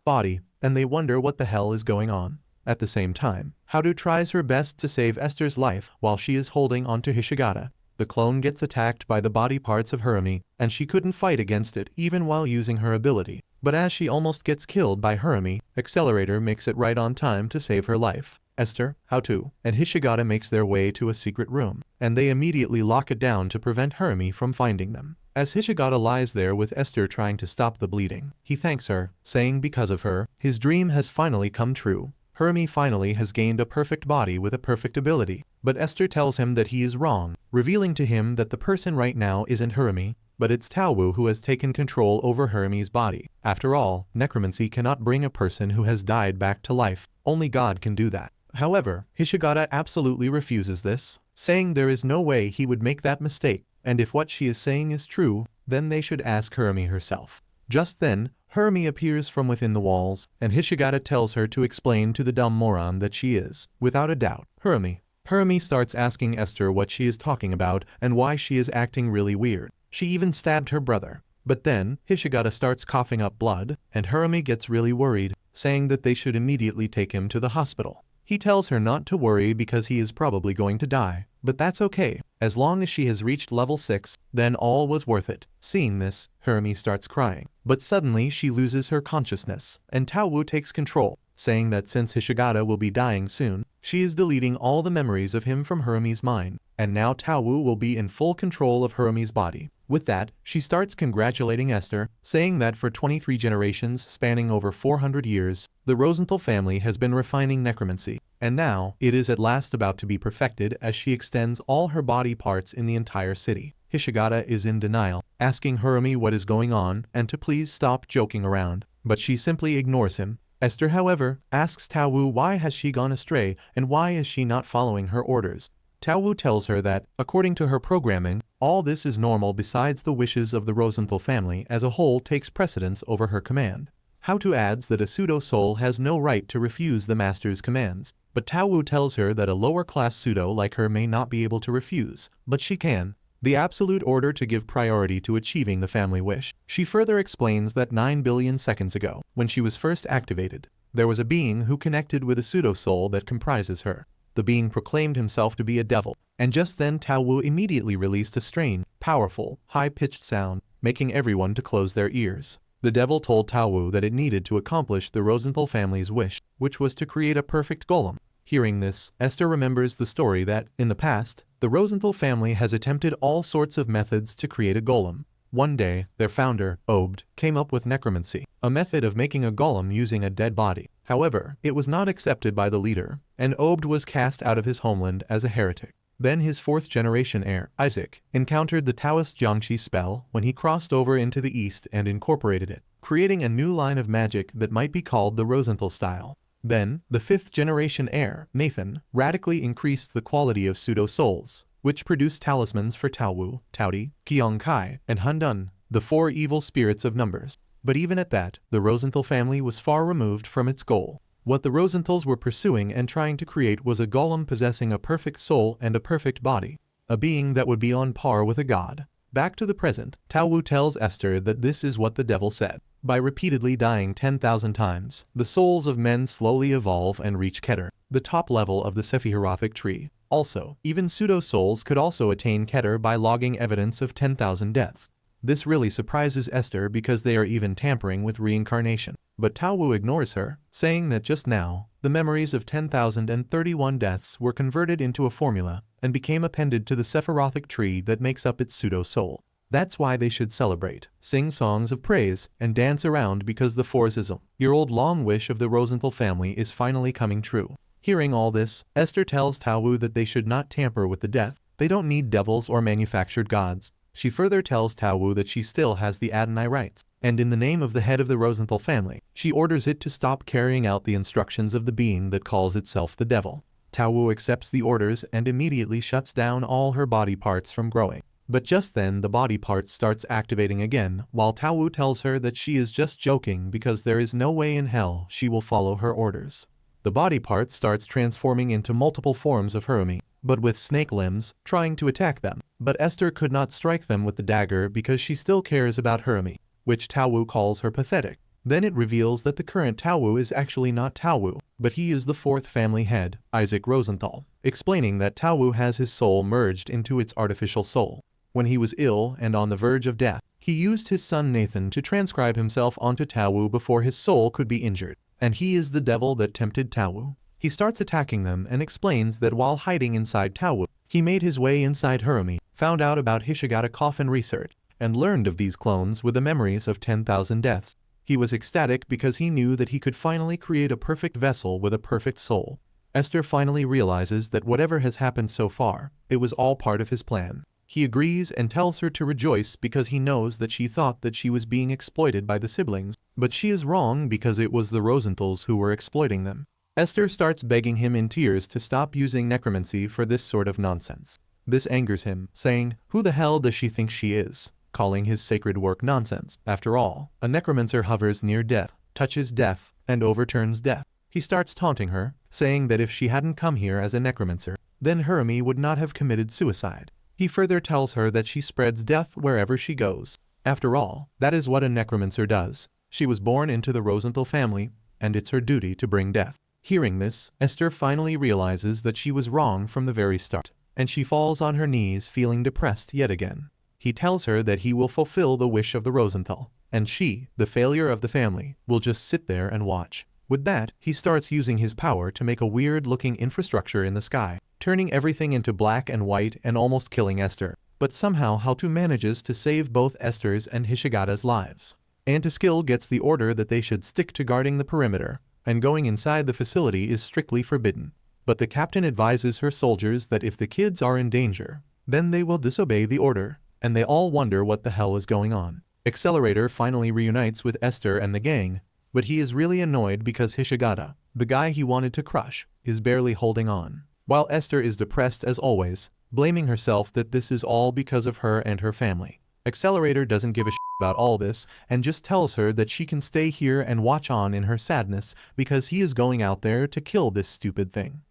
body, and they wonder what the hell is going on. At the same time, Haotu tries her best to save Esther's life while she is holding onto Hishigata. The clone gets attacked by the body parts of Hirumi, and she couldn't fight against it even while using her ability. But as she almost gets killed by Hirumi, Accelerator makes it right on time to save her life. Esther, Haotu, and Hishigata makes their way to a secret room, and they immediately lock it down to prevent Hirumi from finding them. As Hishigata lies there with Esther trying to stop the bleeding, he thanks her, saying because of her, his dream has finally come true. Hirumi finally has gained a perfect body with a perfect ability, but Esther tells him that he is wrong, revealing to him that the person right now isn't Hirumi, but it's Taowu who has taken control over Hirumi's body. After all, necromancy cannot bring a person who has died back to life, only God can do that. However, Hishigata absolutely refuses this, saying there is no way he would make that mistake, and if what she is saying is true, then they should ask Hirumi herself. Just then, Hirumi appears from within the walls, and Hishigata tells her to explain to the dumb moron that she is, without a doubt, Hirumi. Hirumi starts asking Esther what she is talking about and why she is acting really weird. She even stabbed her brother. But then, Hishigata starts coughing up blood, and Hirumi gets really worried, saying that they should immediately take him to the hospital. He tells her not to worry because he is probably going to die, but that's okay. As long as she has reached level 6, then all was worth it. Seeing this, Hirumi starts crying. But suddenly she loses her consciousness, and Taowu takes control, saying that since Hishigata will be dying soon, she is deleting all the memories of him from Hirumi's mind, and now Taowu will be in full control of Hirumi's body. With that, she starts congratulating Esther, saying that for 23 generations spanning over 400 years, the Rosenthal family has been refining necromancy, and now it is at last about to be perfected as she extends all her body parts in the entire city. Hishigata is in denial, asking Hirumi what is going on and to please stop joking around, but she simply ignores him. Esther, however, asks Taowu why has she gone astray and why is she not following her orders. Taowu tells her that, according to her programming, all this is normal besides the wishes of the Rosenthal family as a whole takes precedence over her command. Haotu adds that a pseudo-soul has no right to refuse the master's commands, but Taowu tells her that a lower-class pseudo like her may not be able to refuse, but she can. The absolute order to give priority to achieving the family wish. She further explains that 9 billion seconds ago, when she was first activated, there was a being who connected with a pseudo-soul that comprises her. The being proclaimed himself to be a devil, and just then Taowu immediately released a strange, powerful, high-pitched sound, making everyone to close their ears. The devil told Taowu that it needed to accomplish the Rosenthal family's wish, which was to create a perfect golem. Hearing this, Esther remembers the story that, in the past, the Rosenthal family has attempted all sorts of methods to create a golem. One day, their founder, Obed, came up with necromancy, a method of making a golem using a dead body. However, it was not accepted by the leader, and Obed was cast out of his homeland as a heretic. Then his fourth-generation heir, Isaac, encountered the Taoist Jiangxi spell when he crossed over into the East and incorporated it, creating a new line of magic that might be called the Rosenthal style. Then, the fifth-generation heir, Nathan, radically increased the quality of pseudo-souls, which produced talismans for Taowu, Taodi, Qiangkai, and Hundun, the four evil spirits of numbers. But even at that, the Rosenthal family was far removed from its goal. What the Rosenthals were pursuing and trying to create was a golem possessing a perfect soul and a perfect body, a being that would be on par with a god. Back to the present, Taowu tells Esther that this is what the devil said. By repeatedly dying 10,000 times, the souls of men slowly evolve and reach Keter, the top level of the Sephirothic tree. Also, even pseudo-souls could also attain Keter by logging evidence of 10,000 deaths. This really surprises Esther because they are even tampering with reincarnation. But Taowu ignores her, saying that just now, the memories of 10,031 deaths were converted into a formula and became appended to the Sephirothic tree that makes up its pseudo-soul. That's why they should celebrate, sing songs of praise, and dance around because the 4,000-year-old long wish of the Rosenthal family is finally coming true. Hearing all this, Esther tells Taowu that they should not tamper with the death. They don't need devils or manufactured gods. She further tells Taowu that she still has the Adonai rights, and in the name of the head of the Rosenthal family, she orders it to stop carrying out the instructions of the being that calls itself the devil. Taowu accepts the orders and immediately shuts down all her body parts from growing. But just then the body part starts activating again, while Taowu tells her that she is just joking because there is no way in hell she will follow her orders. The body part starts transforming into multiple forms of Hirumi, but with snake limbs, trying to attack them. But Esther could not strike them with the dagger because she still cares about Hirumi, which Taowu calls her pathetic. Then it reveals that the current Taowu is actually not Taowu, but he is the fourth family head, Isaac Rosenthal, explaining that Taowu has his soul merged into its artificial soul. When he was ill and on the verge of death, he used his son Nathan to transcribe himself onto Taowu before his soul could be injured, and he is the devil that tempted Taowu. He starts attacking them and explains that while hiding inside Taowu, he made his way inside Hirumi, found out about Hishigata coffin research, and learned of these clones with the memories of 10,000 deaths. He was ecstatic because he knew that he could finally create a perfect vessel with a perfect soul. Esther finally realizes that whatever has happened so far, it was all part of his plan. He agrees and tells her to rejoice because he knows that she thought that she was being exploited by the siblings, but she is wrong because it was the Rosenthals who were exploiting them. Esther starts begging him in tears to stop using necromancy for this sort of nonsense. This angers him, saying, "Who the hell does she think she is?" calling his sacred work nonsense. After all, a necromancer hovers near death, touches death, and overturns death. He starts taunting her, saying that if she hadn't come here as a necromancer, then Hirumi would not have committed suicide. He further tells her that she spreads death wherever she goes. After all, that is what a necromancer does. She was born into the Rosenthal family, and it's her duty to bring death. Hearing this, Esther finally realizes that she was wrong from the very start, and she falls on her knees feeling depressed yet again. He tells her that he will fulfill the wish of the Rosenthal, and she, the failure of the family, will just sit there and watch. With that, he starts using his power to make a weird-looking infrastructure in the sky, turning everything into black and white and almost killing Esther. But somehow Haltu manages to save both Esther's and Hishigata's lives. Antiskill gets the order that they should stick to guarding the perimeter, and going inside the facility is strictly forbidden. But the captain advises her soldiers that if the kids are in danger, then they will disobey the order, and they all wonder what the hell is going on. Accelerator finally reunites with Esther and the gang, but he is really annoyed because Hishigata, the guy he wanted to crush, is barely holding on. While Esther is depressed as always, blaming herself that this is all because of her and her family. Accelerator doesn't give a shit about all this and just tells her that she can stay here and watch on in her sadness because he is going out there to kill this stupid thing.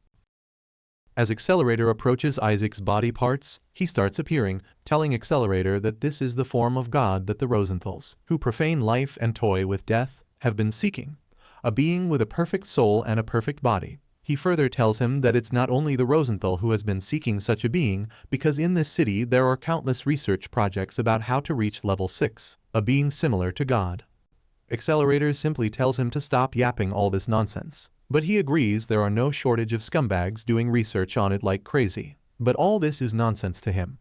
As Accelerator approaches Isaac's body parts, he starts appearing, telling Accelerator that this is the form of God that the Rosenthals, who profane life and toy with death, have been seeking. A being with a perfect soul and a perfect body. He further tells him that it's not only the Rosenthal who has been seeking such a being, because in this city there are countless research projects about how to reach level 6, a being similar to God. Accelerator simply tells him to stop yapping all this nonsense, but he agrees there are no shortage of scumbags doing research on it like crazy. But all this is nonsense to him.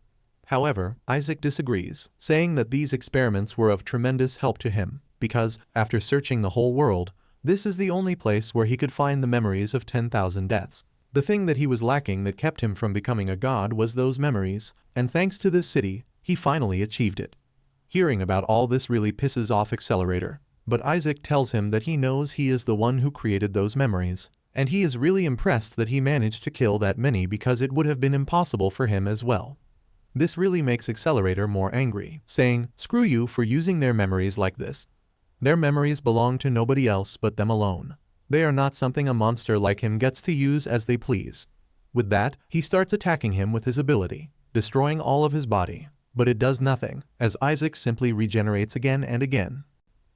However, Isaac disagrees, saying that these experiments were of tremendous help to him, because, after searching the whole world, this is the only place where he could find the memories of 10,000 deaths. The thing that he was lacking that kept him from becoming a god was those memories, and thanks to this city, he finally achieved it. Hearing about all this really pisses off Accelerator, but Isaac tells him that he knows he is the one who created those memories, and he is really impressed that he managed to kill that many because it would have been impossible for him as well. This really makes Accelerator more angry, saying, "Screw you for using their memories like this. Their memories belong to nobody else but them alone. They are not something a monster like him gets to use as they please." With that, he starts attacking him with his ability, destroying all of his body. But it does nothing, as Isaac simply regenerates again and again.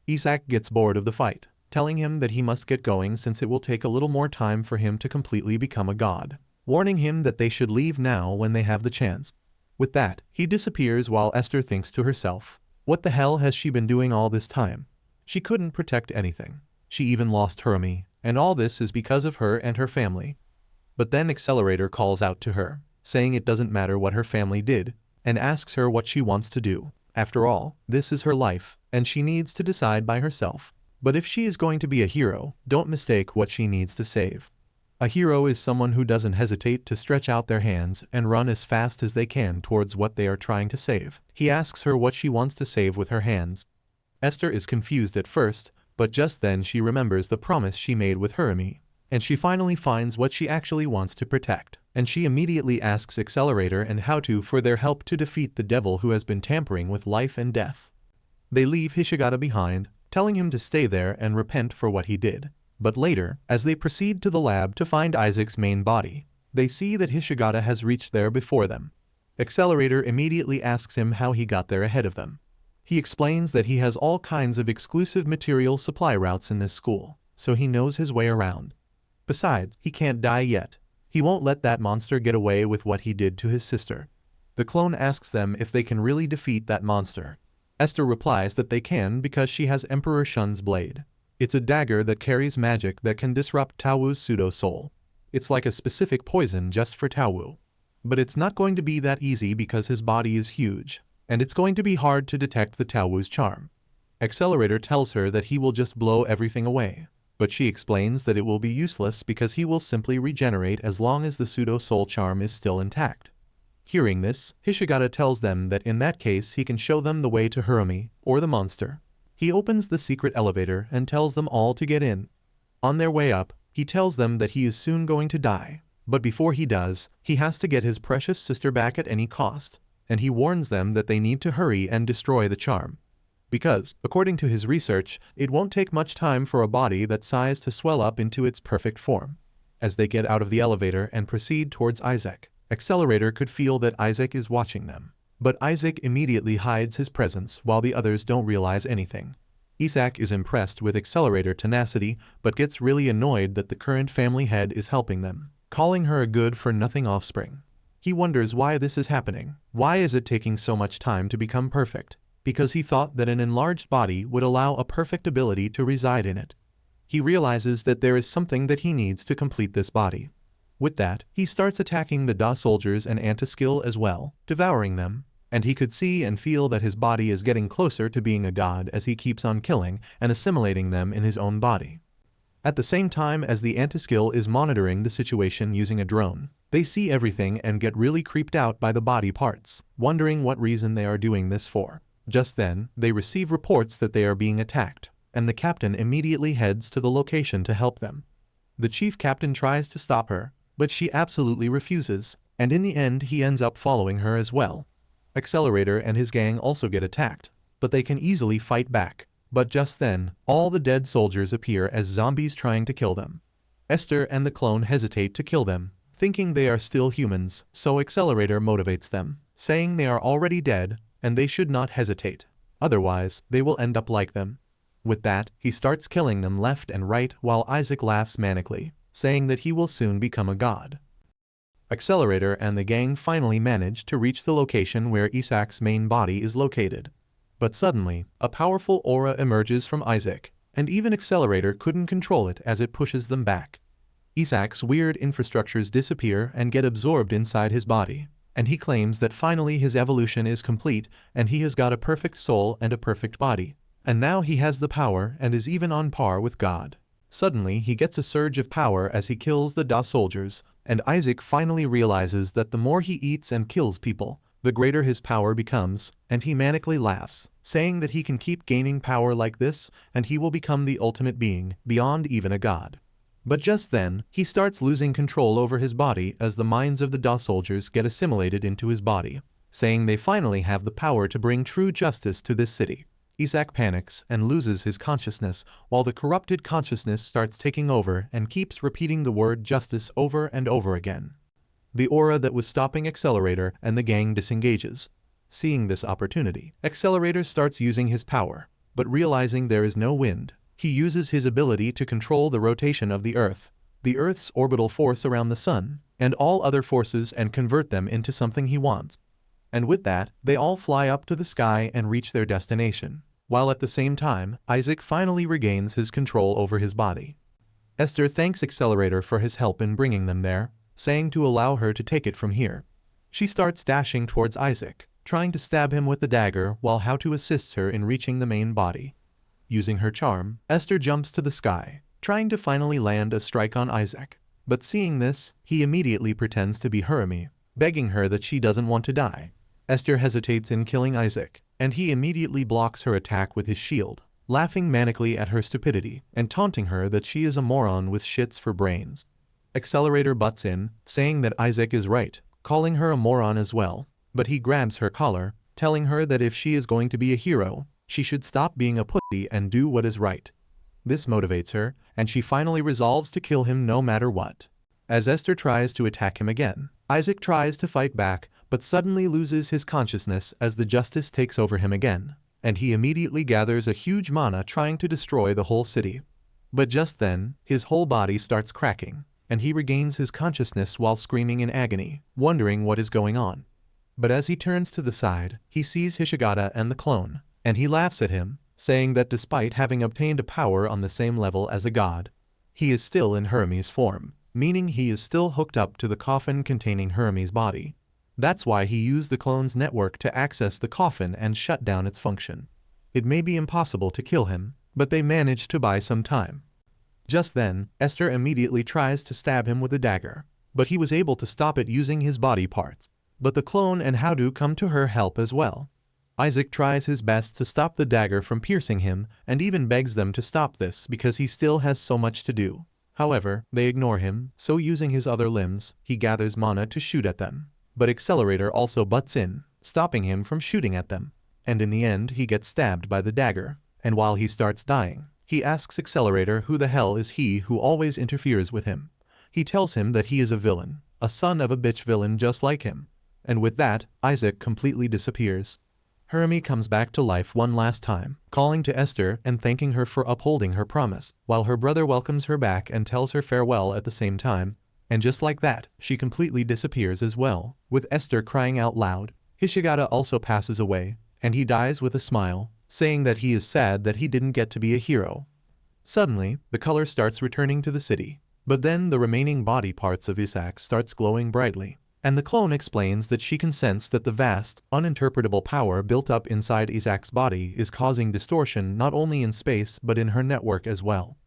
Isaac gets bored of the fight, telling him that he must get going since it will take a little more time for him to completely become a god, warning him that they should leave now when they have the chance. With that, he disappears while Esther thinks to herself, what the hell has she been doing all this time? She couldn't protect anything. She even lost Hirumi, and all this is because of her and her family. But then Accelerator calls out to her, saying it doesn't matter what her family did, and asks her what she wants to do. After all, this is her life, and she needs to decide by herself. But if she is going to be a hero, don't mistake what she needs to save. A hero is someone who doesn't hesitate to stretch out their hands and run as fast as they can towards what they are trying to save. He asks her what she wants to save with her hands. Esther is confused at first, but just then she remembers the promise she made with Hirumi, and she finally finds what she actually wants to protect, and she immediately asks Accelerator and How-To for their help to defeat the devil who has been tampering with life and death. They leave Hishigata behind, telling him to stay there and repent for what he did. But later, as they proceed to the lab to find Isaac's main body, they see that Hishigata has reached there before them. Accelerator immediately asks him how he got there ahead of them. He explains that he has all kinds of exclusive material supply routes in this school, so he knows his way around. Besides, he can't die yet. He won't let that monster get away with what he did to his sister. The clone asks them if they can really defeat that monster. Esther replies that they can because she has Emperor Shun's blade. It's a dagger that carries magic that can disrupt Taowu's pseudo-soul. It's like a specific poison just for Tao. But it's not going to be that easy because his body is huge, and it's going to be hard to detect the Taowu's charm. Accelerator tells her that he will just blow everything away, but she explains that it will be useless because he will simply regenerate as long as the pseudo-soul charm is still intact. Hearing this, Hishigata tells them that in that case he can show them the way to Hirumi, or the monster. He opens the secret elevator and tells them all to get in. On their way up, he tells them that he is soon going to die, but before he does, he has to get his precious sister back at any cost, and he warns them that they need to hurry and destroy the charm. Because, according to his research, it won't take much time for a body that size to swell up into its perfect form. As they get out of the elevator and proceed towards Isaac, Accelerator could feel that Isaac is watching them. But Isaac immediately hides his presence while the others don't realize anything. Isaac is impressed with Accelerator tenacity but gets really annoyed that the current family head is helping them, calling her a good-for-nothing offspring. He wonders why this is happening. Why is it taking so much time to become perfect? Because he thought that an enlarged body would allow a perfect ability to reside in it. He realizes that there is something that he needs to complete this body. With that, he starts attacking the Da soldiers and Antiskill as well, devouring them, and he could see and feel that his body is getting closer to being a god as he keeps on killing and assimilating them in his own body. At the same time as the Antiskill is monitoring the situation using a drone, they see everything and get really creeped out by the body parts, wondering what reason they are doing this for. Just then, they receive reports that they are being attacked, and the captain immediately heads to the location to help them. The chief captain tries to stop her, but she absolutely refuses, and in the end he ends up following her as well. Accelerator and his gang also get attacked, but they can easily fight back. But just then, all the dead soldiers appear as zombies trying to kill them. Esther and the clone hesitate to kill them, thinking they are still humans, so Accelerator motivates them, saying they are already dead, and they should not hesitate. Otherwise, they will end up like them. With that, he starts killing them left and right while Isaac laughs manically, saying that he will soon become a god. Accelerator and the gang finally manage to reach the location where Isaac's main body is located. But suddenly, a powerful aura emerges from Isaac, and even Accelerator couldn't control it as it pushes them back. Isaac's weird infrastructures disappear and get absorbed inside his body, and he claims that finally his evolution is complete and he has got a perfect soul and a perfect body, and now he has the power and is even on par with God. Suddenly he gets a surge of power as he kills the Da soldiers, And Isaac finally realizes that the more he eats and kills people, the greater his power becomes, and he manically laughs, saying that he can keep gaining power like this, and he will become the ultimate being, beyond even a god. But just then, he starts losing control over his body as the minds of the DA soldiers get assimilated into his body, saying they finally have the power to bring true justice to this city. Isaac panics and loses his consciousness, while the corrupted consciousness starts taking over and keeps repeating the word justice over and over again. The aura that was stopping Accelerator and the gang disengages. Seeing this opportunity, Accelerator starts using his power, but realizing there is no wind, he uses his ability to control the rotation of the Earth's orbital force around the sun, and all other forces and convert them into something he wants. And with that, they all fly up to the sky and reach their destination, while at the same time, Isaac finally regains his control over his body. Esther thanks Accelerator for his help in bringing them there, saying to allow her to take it from here. She starts dashing towards Isaac, trying to stab him with the dagger while How-To assists her in reaching the main body. Using her charm, Esther jumps to the sky, trying to finally land a strike on Isaac. But seeing this, he immediately pretends to be Hirami, begging her that she doesn't want to die. Esther hesitates in killing Isaac, and he immediately blocks her attack with his shield, laughing manically at her stupidity and taunting her that she is a moron with shits for brains. Accelerator butts in, saying that Isaac is right, calling her a moron as well, but he grabs her collar, telling her that if she is going to be a hero, she should stop being a pussy and do what is right. This motivates her, and she finally resolves to kill him no matter what. As Esther tries to attack him again, Isaac tries to fight back, but suddenly loses his consciousness as the justice takes over him again, and he immediately gathers a huge mana trying to destroy the whole city. But just then, his whole body starts cracking, and he regains his consciousness while screaming in agony, wondering what is going on. But as he turns to the side, he sees Hishigata and the clone, and he laughs at him, saying that despite having obtained a power on the same level as a god, he is still in Hirami's form, meaning he is still hooked up to the coffin containing Hirami's body. That's why he used the clone's network to access the coffin and shut down its function. It may be impossible to kill him, but they managed to buy some time. Just then, Esther immediately tries to stab him with a dagger, but he was able to stop it using his body parts. But the clone and How-To come to her help as well. Isaac tries his best to stop the dagger from piercing him and even begs them to stop this because he still has so much to do. However, they ignore him, so using his other limbs, he gathers mana to shoot at them. But Accelerator also butts in, stopping him from shooting at them. And in the end he gets stabbed by the dagger, and while he starts dying, he asks Accelerator who the hell is he who always interferes with him. He tells him that he is a villain, a son of a bitch villain just like him. And with that, Isaac completely disappears. Hirami comes back to life one last time, calling to Esther and thanking her for upholding her promise, while her brother welcomes her back and tells her farewell at the same time. And just like that, she completely disappears as well, with Esther crying out loud. Hishigata also passes away, and he dies with a smile, saying that he is sad that he didn't get to be a hero. Suddenly, the color starts returning to the city, but then the remaining body parts of Isaac starts glowing brightly, and the clone explains that she can sense that the vast, uninterpretable power built up inside Isaac's body is causing distortion not only in space but in her network as well.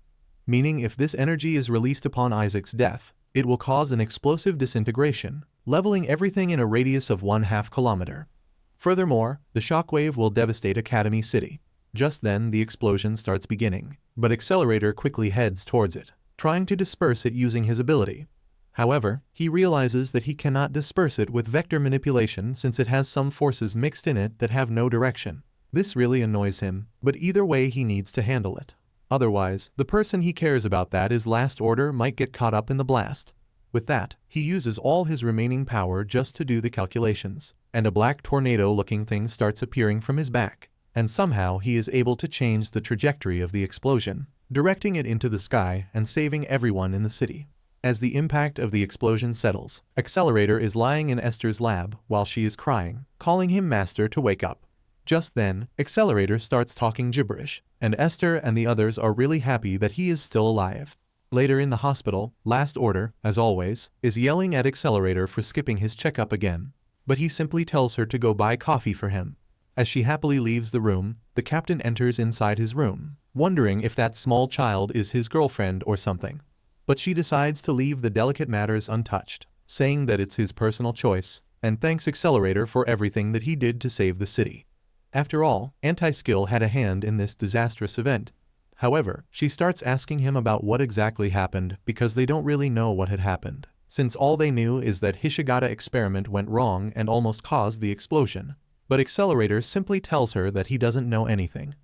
Meaning if this energy is released upon Isaac's death, it will cause an explosive disintegration, leveling everything in a radius of 1/2 kilometer. Furthermore, the shockwave will devastate Academy City. Just then the explosion starts beginning, but Accelerator quickly heads towards it, trying to disperse it using his ability. However, he realizes that he cannot disperse it with vector manipulation since it has some forces mixed in it that have no direction. This really annoys him, but either way he needs to handle it. Otherwise, the person he cares about, that is Last Order, might get caught up in the blast. With that, he uses all his remaining power just to do the calculations, and a black tornado-looking thing starts appearing from his back, and somehow he is able to change the trajectory of the explosion, directing it into the sky and saving everyone in the city. As the impact of the explosion settles, Accelerator is lying in Esther's lab while she is crying, calling him Master to wake up. Just then, Accelerator starts talking gibberish, and Esther and the others are really happy that he is still alive. Later in the hospital, Last Order, as always, is yelling at Accelerator for skipping his checkup again, but he simply tells her to go buy coffee for him. As she happily leaves the room, the captain enters inside his room, wondering if that small child is his girlfriend or something. But she decides to leave the delicate matters untouched, saying that it's his personal choice, and thanks Accelerator for everything that he did to save the city. After all, Anti-Skill had a hand in this disastrous event. However, she starts asking him about what exactly happened because they don't really know what had happened, since all they knew is that Hishigata experiment went wrong and almost caused the explosion. But Accelerator simply tells her that he doesn't know anything.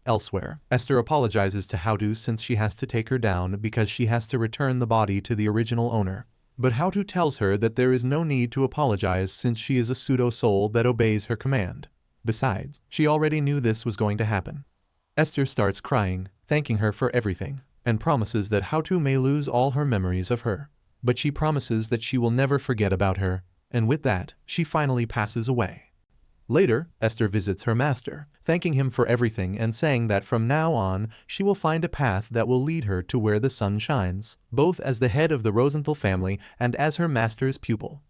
Elsewhere, Esther apologizes to Haotu since she has to take her down because she has to return the body to the original owner. But Haotu tells her that there is no need to apologize since she is a pseudo-soul that obeys her command. Besides, she already knew this was going to happen. Esther starts crying, thanking her for everything, and promises that Haotu may lose all her memories of her. But she promises that she will never forget about her, and with that, she finally passes away. Later, Esther visits her master, thanking him for everything and saying that from now on, she will find a path that will lead her to where the sun shines, both as the head of the Rosenthal family and as her master's pupil.